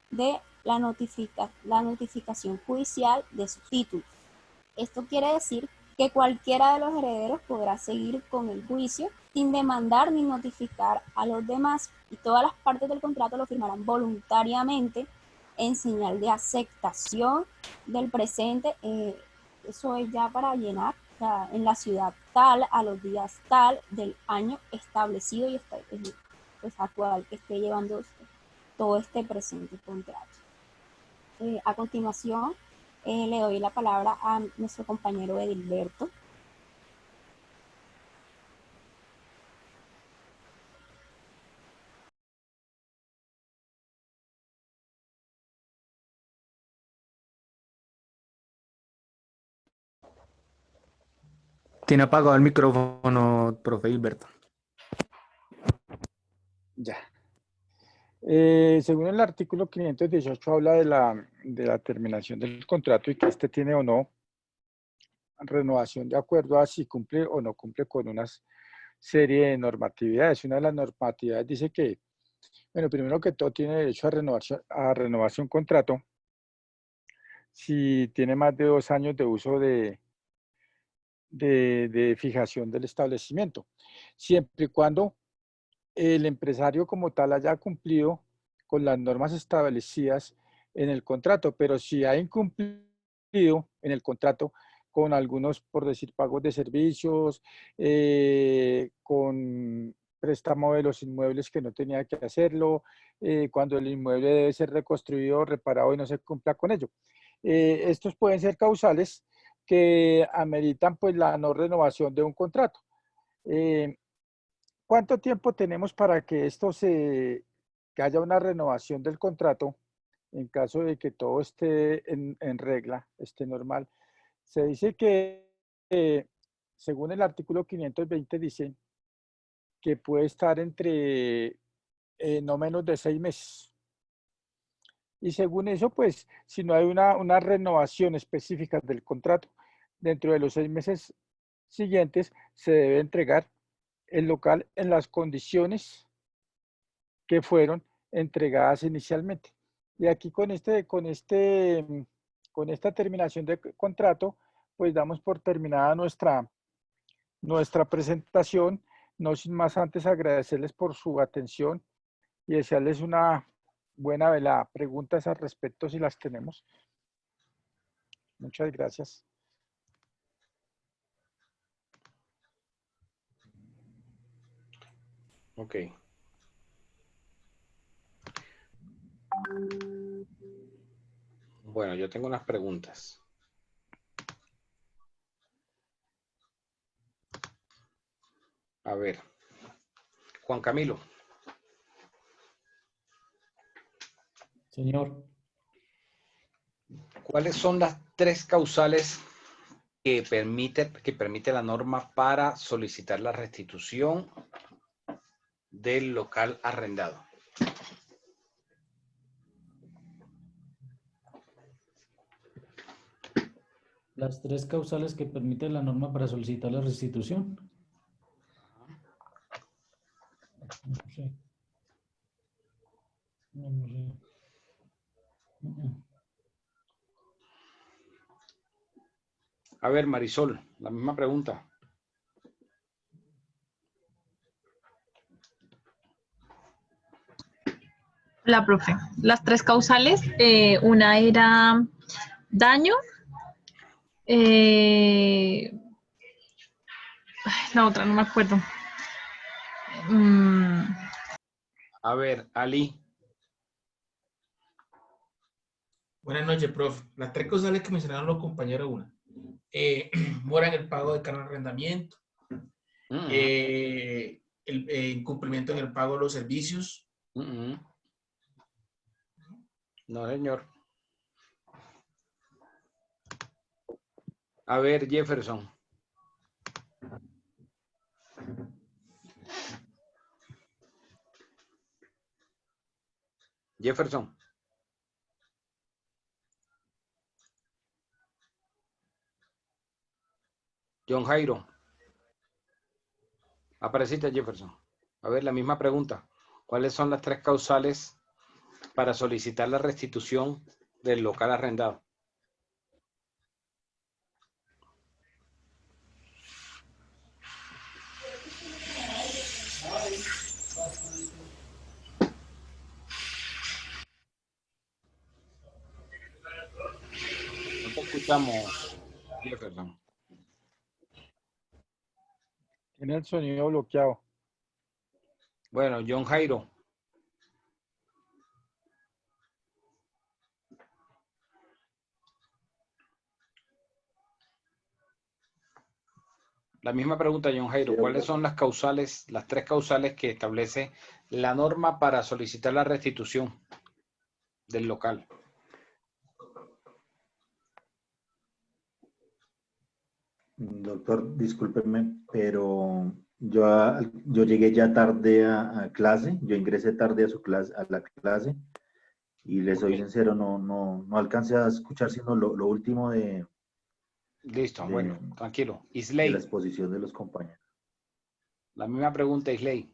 de la notificación judicial de sus títulos. Esto quiere decir que cualquiera de los herederos podrá seguir con el juicio sin demandar ni notificar a los demás, y todas las partes del contrato lo firmarán voluntariamente en señal de aceptación del presente. Eso es ya para llenar, o sea, en la ciudad tal, a los días tal, del año establecido y pues, actual que esté llevando todo este presente contrato. A continuación, le doy la palabra a nuestro compañero Edilberto.
Tiene apagado el micrófono, profe Gilberto.
Ya. Según el artículo 518 habla de la terminación del contrato y que este tiene o no renovación de acuerdo a si cumple o no cumple con una serie de normatividades. Una de las normatividades dice que, bueno, primero que todo tiene derecho a renovarse un contrato si tiene más de 2 años de uso de fijación del establecimiento, siempre y cuando el empresario como tal haya cumplido con las normas establecidas en el contrato, pero si ha incumplido en el contrato con algunos, por decir, pagos de servicios, con préstamo de los inmuebles que no tenía que hacerlo, cuando el inmueble debe ser reconstruido, reparado y no se cumpla con ello. Estos pueden ser causales que ameritan pues la no renovación de un contrato. ¿Cuánto tiempo tenemos para que que haya una renovación del contrato en caso de que todo esté en regla, esté normal? Se dice que, según el artículo 520, dice que puede estar entre no menos de 6 meses. Y según eso, pues, si no hay una renovación específica del contrato, dentro de los 6 meses siguientes se debe entregar el local en las condiciones que fueron entregadas inicialmente. Y aquí con esta terminación de contrato, pues damos por terminada nuestra presentación. No sin más antes agradecerles por su atención y desearles una buena velada. Preguntas al respecto si las tenemos. Muchas gracias.
Ok. Bueno, yo tengo unas preguntas. A ver, Juan Camilo.
Señor.
¿Cuáles son las 3 causales que permite la norma para solicitar la restitución del local arrendado?
Las 3 causales que permite la norma para solicitar la restitución. No sé. No sé.
A ver, Marisol, la misma pregunta.
La profe. Las 3 causales, una era daño, la otra no me acuerdo.
A ver, Ali.
Buenas noches, profe. Las 3 causales que mencionaron los compañeros, una. Mora en el pago de cargo de arrendamiento. El incumplimiento en el pago de los servicios.
No, señor. A ver, Jefferson. Jefferson. John Jairo. Apareciste, Jefferson. A ver, la misma pregunta. ¿Cuáles son las 3 causales para solicitar la restitución del local arrendado? No te escuchamos, Jefferson.
Tiene el sonido bloqueado.
Bueno, John Jairo. La misma pregunta, John Jairo. ¿Cuáles son las causales, las 3 causales que establece la norma para solicitar la restitución del local?
Doctor, discúlpeme, pero yo llegué ya tarde a clase, yo ingresé tarde a su clase, a la clase, y les soy sincero, no alcancé a escuchar sino lo último de...
Listo, bueno, tranquilo.
De
Isley.
la exposición de los compañeros.
La misma pregunta, Isley.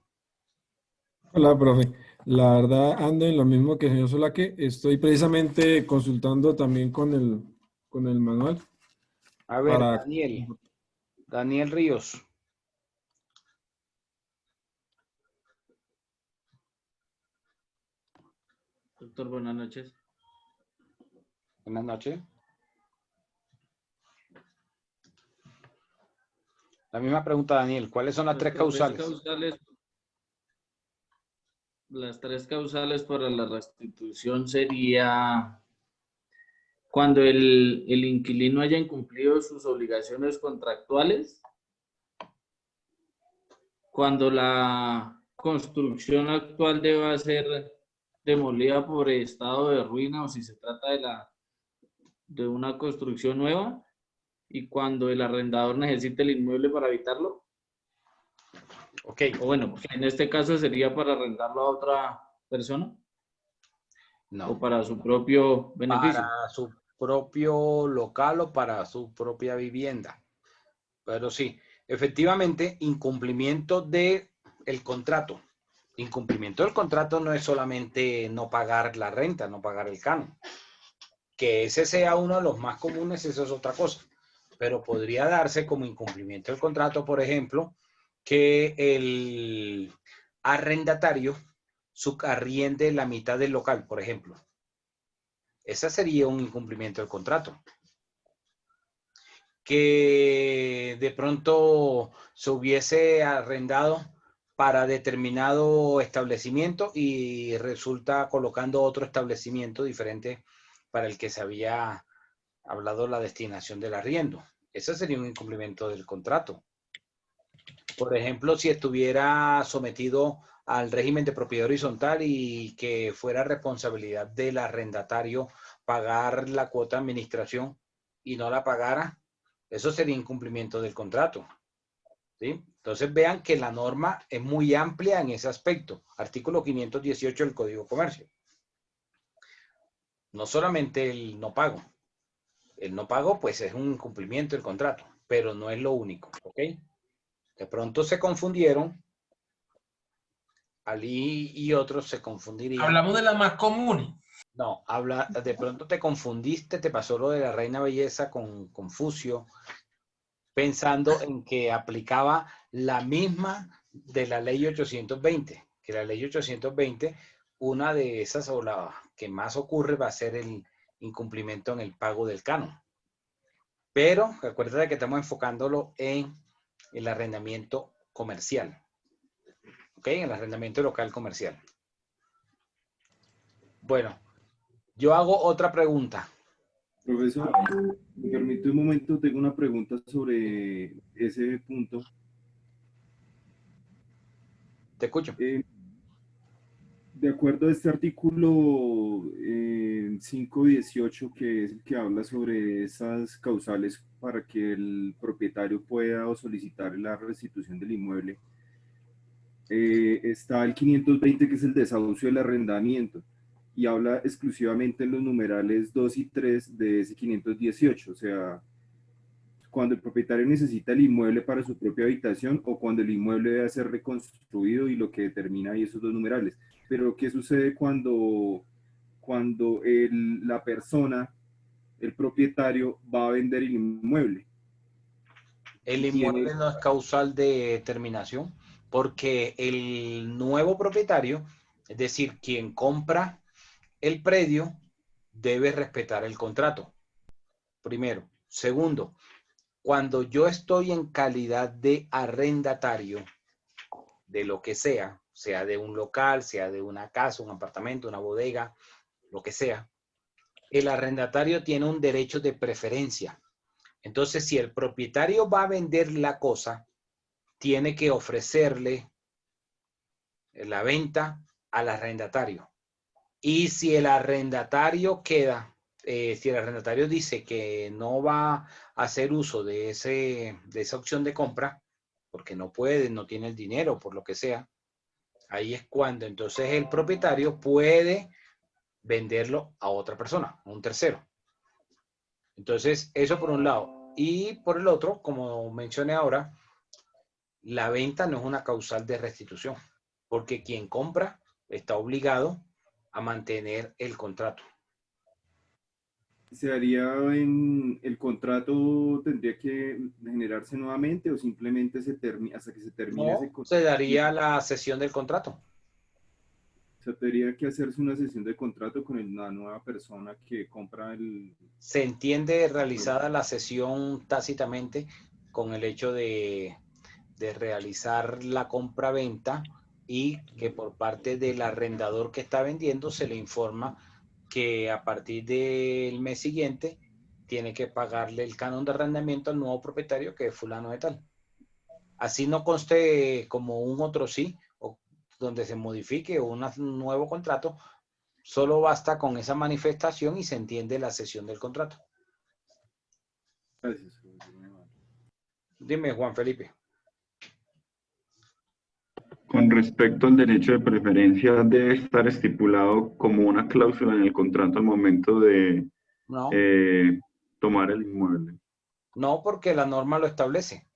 Hola, profe. La verdad ando en lo mismo que el señor Solaque. Estoy precisamente consultando también con el manual.
A ver,
para...
Daniel Ríos.
Doctor, buenas noches.
Buenas noches. La misma pregunta, Daniel. ¿Cuáles son las 3 causales?
Las 3 causales para la restitución sería cuando el inquilino haya incumplido sus obligaciones contractuales, cuando la construcción actual deba ser demolida por estado de ruina o si se trata de una construcción nueva, y cuando el arrendador necesite el inmueble para habitarlo.
Ok.
O bueno, en este caso sería para arrendarlo a otra persona.
No.
O para su propio beneficio.
Para su propio local o para su propia vivienda. Pero sí, efectivamente, incumplimiento del contrato. Incumplimiento del contrato no es solamente no pagar la renta, no pagar el canon. Que ese sea uno de los más comunes, eso es otra cosa. Pero podría darse como incumplimiento del contrato, por ejemplo, que el arrendatario subarriende la mitad del local, por ejemplo. Ese sería un incumplimiento del contrato. Que de pronto se hubiese arrendado para determinado establecimiento y resulta colocando otro establecimiento diferente para el que se había hablado la destinación del arriendo. Ese sería un incumplimiento del contrato. Por ejemplo, si estuviera sometido al régimen de propiedad horizontal y que fuera responsabilidad del arrendatario pagar la cuota de administración y no la pagara, eso sería incumplimiento del contrato. ¿Sí? Entonces vean que la norma es muy amplia en ese aspecto. Artículo 518 del Código de Comercio. No solamente el no pago. El no pago pues es un incumplimiento del contrato, pero no es lo único. ¿Ok? De pronto se confundieron. Ali y otros se confundirían.
Hablamos de las más comunes.
No, de pronto te confundiste, te pasó lo de la Reina Belleza con Confucio, pensando en que aplicaba la misma de la ley 820, que la ley 820, una de esas o la que más ocurre va a ser el incumplimiento en el pago del canon. Pero acuérdate que estamos enfocándolo en el arrendamiento comercial. ¿Ok? En el arrendamiento local comercial. Bueno, yo hago otra pregunta.
Profesor, me permite un momento, tengo una pregunta sobre ese punto.
Te escucho.
De acuerdo a este artículo 518, que es el que habla sobre esas causales para que el propietario pueda o solicitar la restitución del inmueble, está el 520, que es el desahucio del arrendamiento, y habla exclusivamente en los numerales 2 y 3 de ese 518, o sea, cuando el propietario necesita el inmueble para su propia habitación o cuando el inmueble debe ser reconstruido, y lo que determina ahí esos dos numerales. Pero ¿qué sucede cuando la persona, el propietario, va a vender el inmueble?
El inmueble no es causal de terminación porque el nuevo propietario, es decir, quien compra el predio, debe respetar el contrato. Primero. Segundo, cuando yo estoy en calidad de arrendatario de lo que sea de un local, sea de una casa, un apartamento, una bodega, lo que sea, el arrendatario tiene un derecho de preferencia. Entonces, si el propietario va a vender la cosa, tiene que ofrecerle la venta al arrendatario. Y si el arrendatario si el arrendatario dice que no va a hacer uso de esa opción de compra, porque no puede, no tiene el dinero, por lo que sea, ahí es cuando entonces el propietario puede venderlo a otra persona, a un tercero. Entonces, eso por un lado. Y por el otro, como mencioné ahora, la venta no es una causal de restitución, porque quien compra está obligado a mantener el contrato.
¿Se haría en el contrato, tendría que generarse nuevamente o simplemente hasta que se termine ese contrato?
Se daría la cesión del contrato.
O sea, tendría que hacerse una sesión de contrato con la nueva persona que compra el...
Se entiende realizada la cesión tácitamente con el hecho de realizar la compra-venta y que por parte del arrendador que está vendiendo se le informa que a partir del mes siguiente tiene que pagarle el canon de arrendamiento al nuevo propietario, que es fulano de tal. Así no conste como un otro sí, o donde se modifique un nuevo contrato, solo basta con esa manifestación y se entiende la cesión del contrato.
Gracias.
Dime, Juan Felipe.
Con respecto al derecho de preferencia, debe estar estipulado como una cláusula en el contrato al momento de tomar el inmueble.
No, porque la norma lo establece.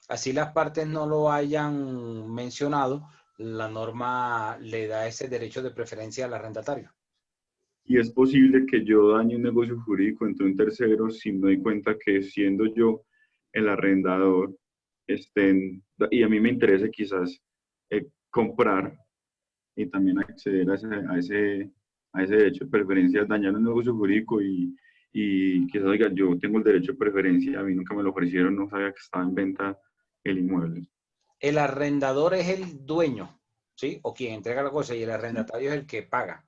Así las partes no lo hayan mencionado, la norma le da ese derecho de preferencia al arrendatario.
Y es posible que yo dañe un negocio jurídico entre un tercero si me doy cuenta que siendo yo el arrendador, y a mí me interesa quizás comprar y también acceder a ese derecho de preferencia, dañar un negocio jurídico y quizás oiga, yo tengo el derecho de preferencia, a mí nunca me lo ofrecieron, no sabía que estaba en venta el inmueble.
El arrendador es el dueño, ¿sí? O quien entrega la cosa, y el arrendatario es el que paga.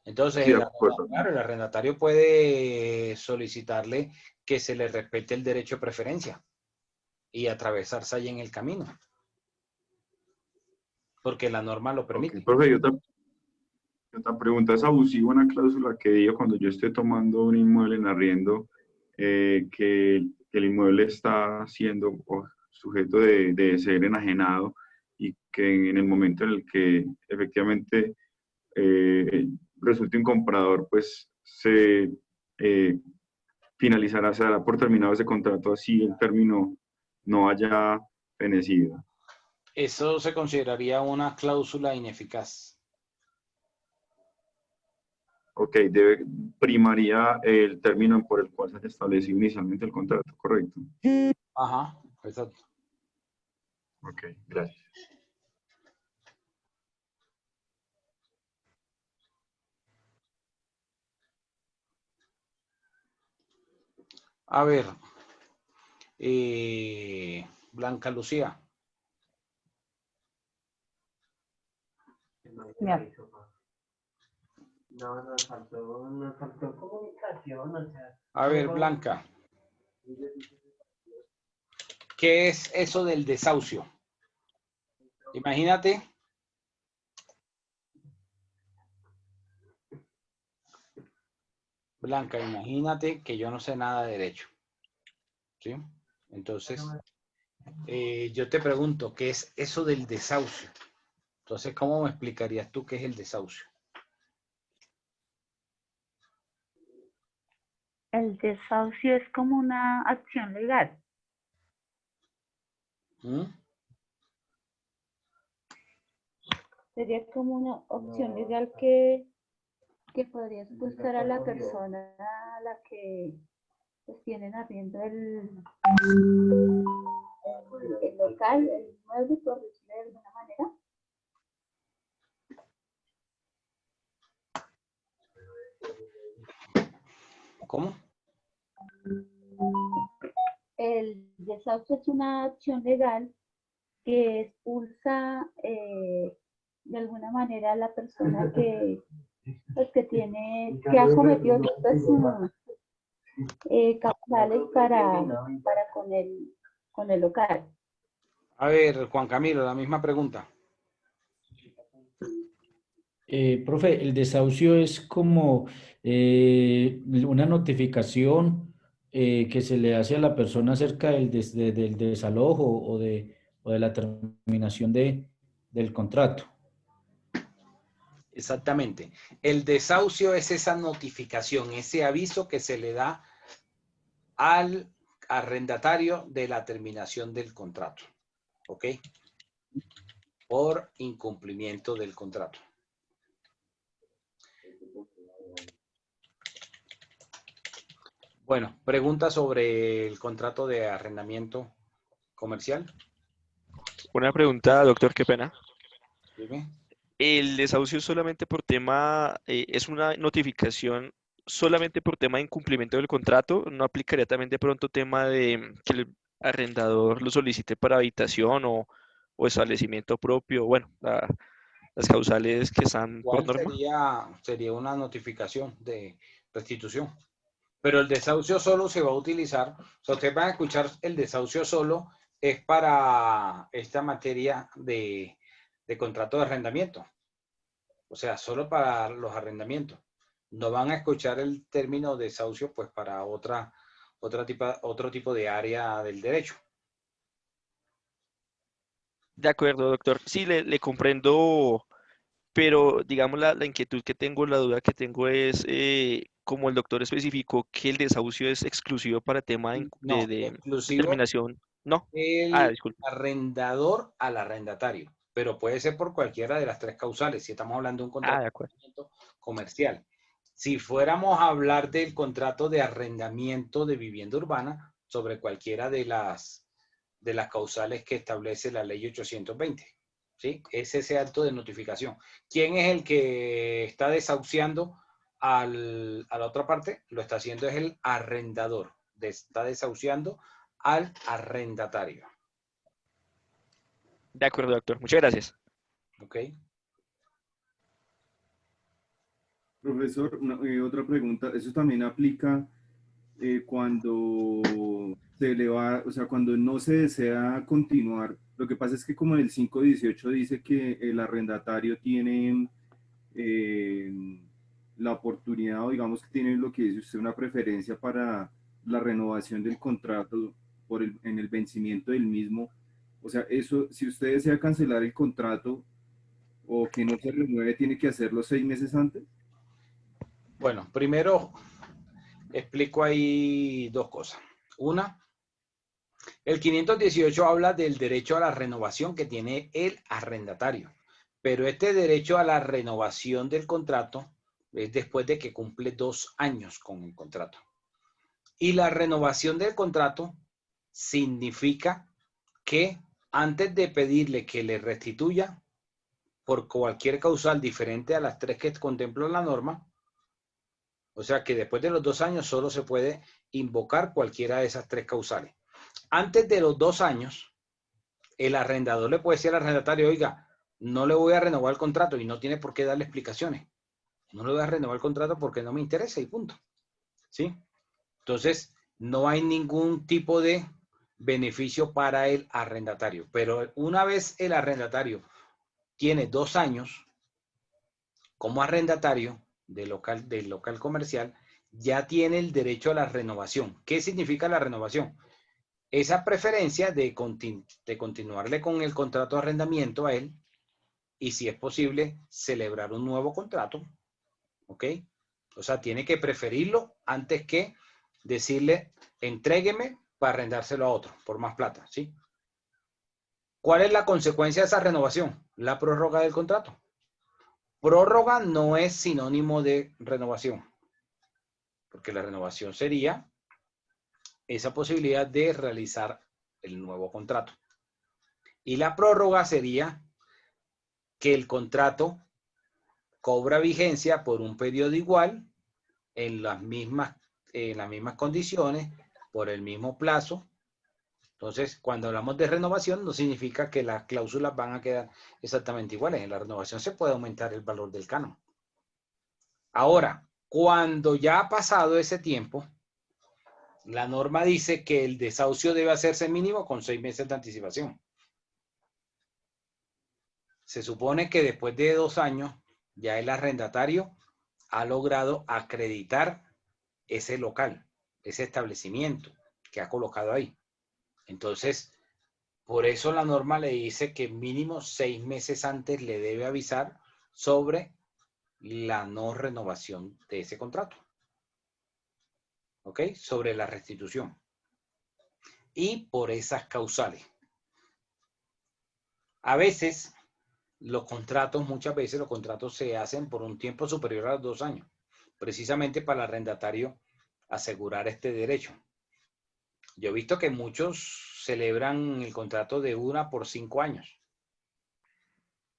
Entonces,
Sí, de acuerdo.
claro, el arrendatario puede solicitarle que se le respete el derecho de preferencia y atravesarse ahí en el camino. Porque la norma lo permite.
Ok, profe, otra pregunta. ¿Es abusiva una cláusula que diga cuando yo esté tomando un inmueble en arriendo que el inmueble está siendo sujeto de ser enajenado y que en el momento en el que efectivamente resulte un comprador, pues se finalizará, se dará por terminado ese contrato así el término no haya fenecido?
Eso se consideraría una cláusula ineficaz.
Ok, primaría el término por el cual se estableció inicialmente el contrato, ¿correcto?
Ajá, exacto.
Ok, gracias.
A ver, Blanca Lucía.
No, nos faltó comunicación, o sea.
A ver, Blanca. ¿Qué es eso del desahucio? Imagínate. Blanca, imagínate que yo no sé nada de derecho. ¿Sí? Entonces, yo te pregunto, ¿qué es eso del desahucio? Entonces, ¿cómo me explicarías tú qué es el desahucio?
El desahucio es como una acción legal.
¿Mm?
Sería como una opción legal que podría expulsar a la persona a la que pues, tienen arriendo el local, el inmueble, por decirlo de alguna manera.
¿Cómo?
El desahucio es una acción legal que expulsa de alguna manera a la persona que ha cometido causales para con el local.
A ver, Juan Camilo, la misma pregunta.
Profe, el desahucio es como una notificación que se le hace a la persona acerca del desalojo o de la terminación del contrato.
Exactamente. El desahucio es esa notificación, ese aviso que se le da al arrendatario de la terminación del contrato. ¿Ok? Por incumplimiento del contrato. Bueno, pregunta sobre el contrato de arrendamiento comercial.
Una pregunta, doctor, qué pena.
Dime.
¿El desahucio solamente por tema, es una notificación solamente por tema de incumplimiento del contrato? ¿No aplicaría también de pronto tema de que el arrendador lo solicite para habitación o establecimiento propio? Bueno, las causales que están por
Igual
norma.
sería una notificación de restitución. Pero el desahucio solo se va a utilizar, o sea, ustedes van a escuchar el desahucio solo es para esta materia de contrato de arrendamiento. O sea, solo para los arrendamientos. No van a escuchar el término desahucio pues para otro tipo de área del derecho.
De acuerdo, doctor. Sí, le comprendo, pero digamos la inquietud que tengo, la duda que tengo es, como el doctor especificó, que el desahucio es exclusivo para tema
No,
de
exclusivo
determinación. No.
el
Disculpe.
arrendador al arrendatario, pero puede ser por cualquiera de las tres causales, si estamos hablando de un contrato
De acuerdo.
comercial. Si fuéramos a hablar del contrato de arrendamiento de vivienda urbana, sobre cualquiera de las causales que establece la ley 820, ¿sí? Es ese acto de notificación. ¿Quién es el que está desahuciando a la otra parte? Lo está haciendo es el arrendador. Está desahuciando al arrendatario.
De acuerdo, doctor. Muchas gracias.
Ok.
Profesor, otra pregunta. ¿Eso también aplica cuando se le va, o sea, cuando no se desea continuar? Lo que pasa es que como en el 518 dice que el arrendatario tiene la oportunidad, o digamos que tiene lo que dice usted, una preferencia para la renovación del contrato en el vencimiento del mismo. O sea, eso, si usted desea cancelar el contrato o que no se renueve, ¿tiene que hacerlo 6 meses antes?
Bueno, primero explico ahí dos cosas. Una, el 518 habla del derecho a la renovación que tiene el arrendatario, pero este derecho a la renovación del contrato es después de que cumple 2 años con el contrato. Y la renovación del contrato significa que antes de pedirle que le restituya por cualquier causal diferente a las 3 que contempla la norma, o sea que después de los 2 años solo se puede invocar cualquiera de esas 3 causales. Antes de los 2 años, el arrendador le puede decir al arrendatario, oiga, no le voy a renovar el contrato, y no tiene por qué darle explicaciones. No le voy a renovar el contrato porque no me interesa y punto. ¿Sí? Entonces, no hay ningún tipo de beneficio para el arrendatario. Pero una vez el arrendatario tiene 2 años como arrendatario del local comercial, ya tiene el derecho a la renovación. ¿Qué significa la renovación? Esa preferencia de continuarle con el contrato de arrendamiento a él y, si es posible, celebrar un nuevo contrato. ¿Ok? O sea, tiene que preferirlo antes que decirle, entrégueme para arrendárselo a otro por más plata. ¿Sí? ¿Cuál es la consecuencia de esa renovación? La prórroga del contrato. Prórroga no es sinónimo de renovación, porque la renovación sería esa posibilidad de realizar el nuevo contrato. Y la prórroga sería que el contrato cobra vigencia por un periodo igual, en las mismas condiciones, por el mismo plazo. Entonces, cuando hablamos de renovación, no significa que las cláusulas van a quedar exactamente iguales. En la renovación se puede aumentar el valor del canon. Ahora, cuando ya ha pasado ese tiempo, la norma dice que el desahucio debe hacerse mínimo con 6 meses de anticipación. Se supone que después de 2 años, ya el arrendatario ha logrado acreditar ese local, ese establecimiento que ha colocado ahí. Entonces, por eso la norma le dice que mínimo 6 meses antes le debe avisar sobre la no renovación de ese contrato. ¿Ok? Sobre la restitución. Y por esas causales. A veces, muchas veces los contratos se hacen por un tiempo superior a los 2 años, precisamente para el arrendatario asegurar este derecho. Yo he visto que muchos celebran el contrato de 1 por 5 años.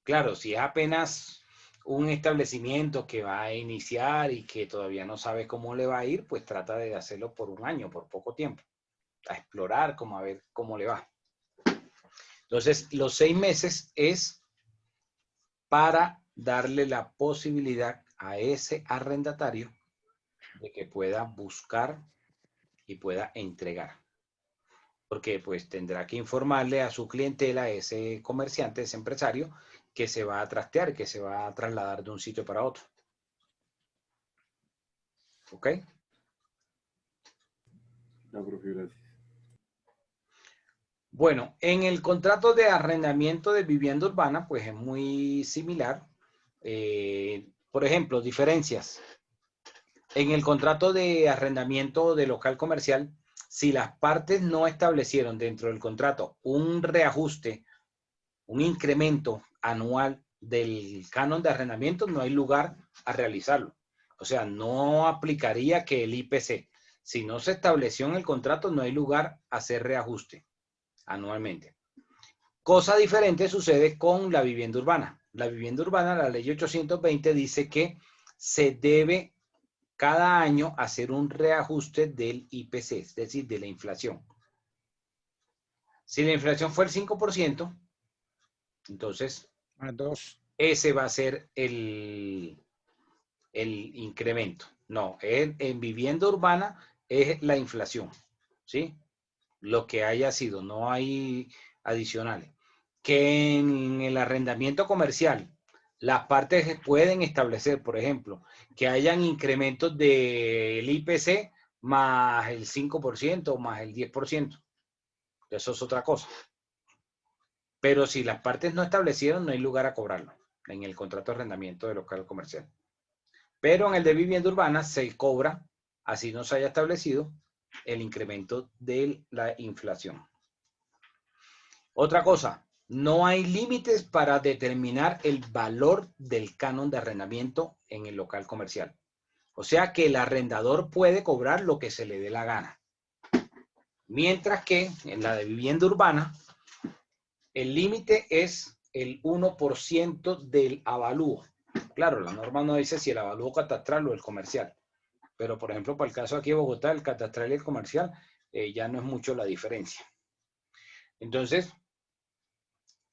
Claro, si es apenas un establecimiento que va a iniciar y que todavía no sabe cómo le va a ir, pues trata de hacerlo por 1 año, por poco tiempo, a explorar, a ver cómo le va. Entonces, los 6 meses es para darle la posibilidad a ese arrendatario de que pueda buscar y pueda entregar. Porque pues tendrá que informarle a su clientela, a ese comerciante, ese empresario, que se va a trastear, que se va a trasladar de un sitio para otro. ¿Ok?
No, profe, gracias.
Bueno, en el contrato de arrendamiento de vivienda urbana, pues es muy similar. Por ejemplo, diferencias. En el contrato de arrendamiento de local comercial, si las partes no establecieron dentro del contrato un reajuste, un incremento anual del canon de arrendamiento, no hay lugar a realizarlo. O sea, no aplicaría que el IPC. Si no se estableció en el contrato, no hay lugar a hacer reajuste anualmente. Cosa diferente sucede con la vivienda urbana. La vivienda urbana, la ley 820, dice que se debe cada año hacer un reajuste del IPC, es decir, de la inflación. Si la inflación fue el 5%, Entonces,
Más 2.
ese va a ser el incremento. No, en vivienda urbana es la inflación, ¿sí? Lo que haya sido, no hay adicionales. Que en el arrendamiento comercial, las partes pueden establecer, por ejemplo, que hayan incrementos del IPC más el 5% o más el 10%. Eso es otra cosa. Pero si las partes no establecieron, no hay lugar a cobrarlo en el contrato de arrendamiento de local comercial. Pero en el de vivienda urbana se cobra, así no se haya establecido, el incremento de la inflación. Otra cosa, no hay límites para determinar el valor del canon de arrendamiento en el local comercial. O sea que el arrendador puede cobrar lo que se le dé la gana. Mientras que en la de vivienda urbana, el límite es el 1% del avalúo. Claro, la norma no dice si el avalúo catastral o el comercial. Pero, por ejemplo, para el caso aquí de Bogotá, el catastral y el comercial, ya no es mucho la diferencia. Entonces,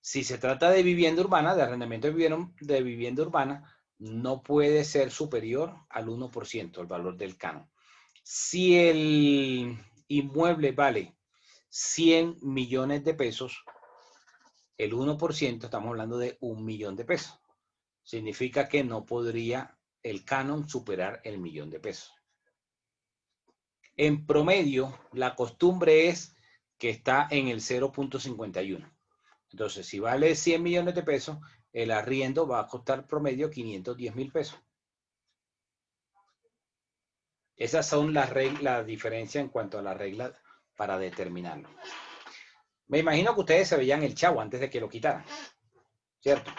si se trata de vivienda urbana, de arrendamiento de vivienda urbana, no puede ser superior al 1% el valor del canon. Si el inmueble vale 100 millones de pesos, el 1%, estamos hablando de 1 millón de pesos. Significa que no podría el canon superar el 1 millón de pesos. En promedio, la costumbre es que está en el 0.51. Entonces, si vale 100 millones de pesos, el arriendo va a costar promedio 510.000 pesos. Esas son las diferencias en cuanto a las reglas para determinarlo. Me imagino que ustedes se veían el Chavo antes de que lo quitaran, ¿cierto?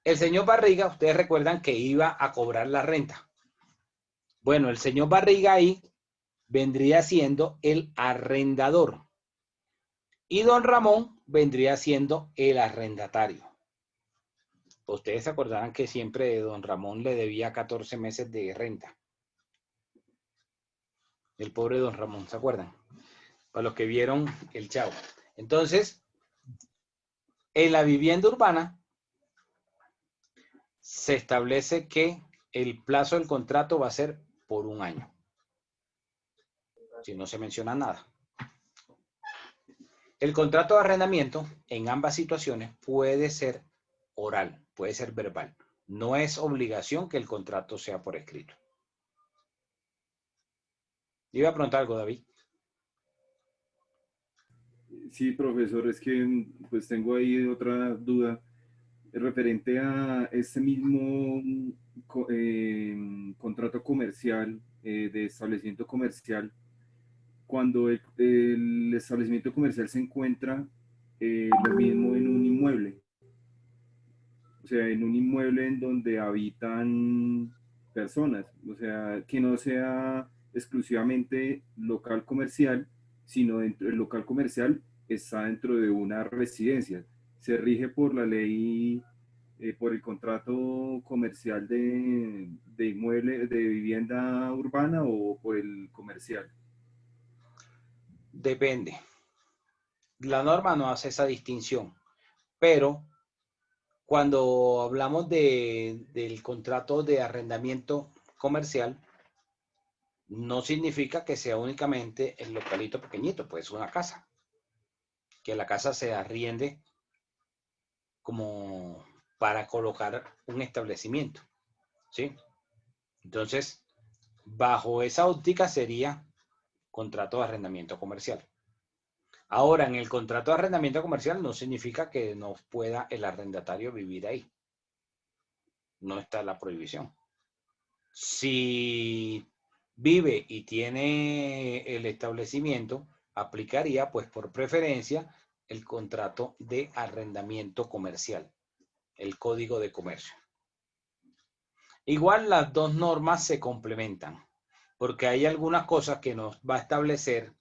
El señor Barriga, ustedes recuerdan que iba a cobrar la renta. Bueno, el señor Barriga ahí vendría siendo el arrendador. Y don Ramón vendría siendo el arrendatario. Ustedes se acordarán que siempre don Ramón le debía 14 meses de renta. El pobre don Ramón, ¿se acuerdan? Para los que vieron el Chavo. Entonces, en la vivienda urbana se establece que el plazo del contrato va a ser por 1 año. Si no se menciona nada. El contrato de arrendamiento en ambas situaciones puede ser oral, puede ser verbal. No es obligación que el contrato sea por escrito. Iba a preguntar algo, David.
Sí, profesor, es que pues tengo ahí otra duda referente a ese mismo contrato comercial, de establecimiento comercial. Cuando el establecimiento comercial se encuentra lo mismo en un inmueble, o sea, en un inmueble en donde habitan personas, o sea, que no sea exclusivamente local comercial, sino dentro del local comercial está dentro de una residencia. Se rige por la ley, por el contrato comercial de inmueble, de vivienda urbana o por el comercial.
Depende. La norma no hace esa distinción, pero cuando hablamos del contrato de arrendamiento comercial, no significa que sea únicamente el localito pequeñito, pues una casa. Que la casa se arriende como para colocar un establecimiento, ¿sí? Entonces, bajo esa óptica sería contrato de arrendamiento comercial. Ahora, en el contrato de arrendamiento comercial no significa que no pueda el arrendatario vivir ahí. No está la prohibición. Si vive y tiene el establecimiento, aplicaría pues por preferencia el contrato de arrendamiento comercial, el Código de Comercio. Igual las dos normas se complementan, porque hay algunas cosas que nos va a establecer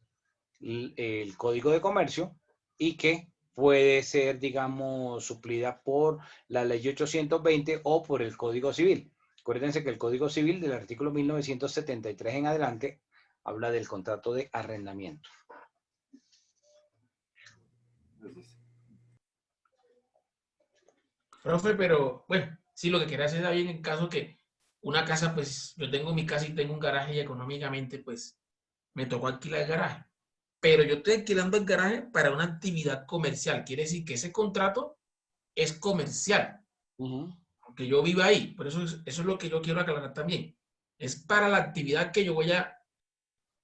el Código de Comercio y que puede ser, digamos, suplida por la Ley 820 o por el Código Civil. Acuérdense que el Código Civil del artículo 1973 en adelante habla del contrato de arrendamiento.
Profe, pero bueno, sí, lo que quería hacer está bien en caso que una casa, pues yo tengo mi casa y tengo un garaje y económicamente, pues me tocó alquilar el garaje. Pero yo estoy alquilando el garaje para una actividad comercial. Quiere decir que ese contrato es comercial. Aunque yo viva ahí. Por eso es lo que yo quiero aclarar también. Es para la actividad que yo voy a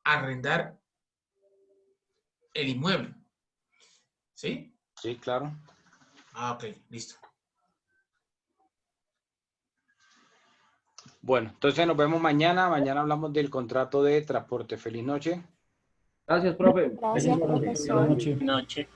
arrendar el inmueble. ¿Sí?
Sí, claro.
Ah, ok, listo.
Bueno, entonces nos vemos mañana. Mañana hablamos del contrato de transporte. Feliz noche.
Gracias, profe.
Gracias, profesor.
Noche.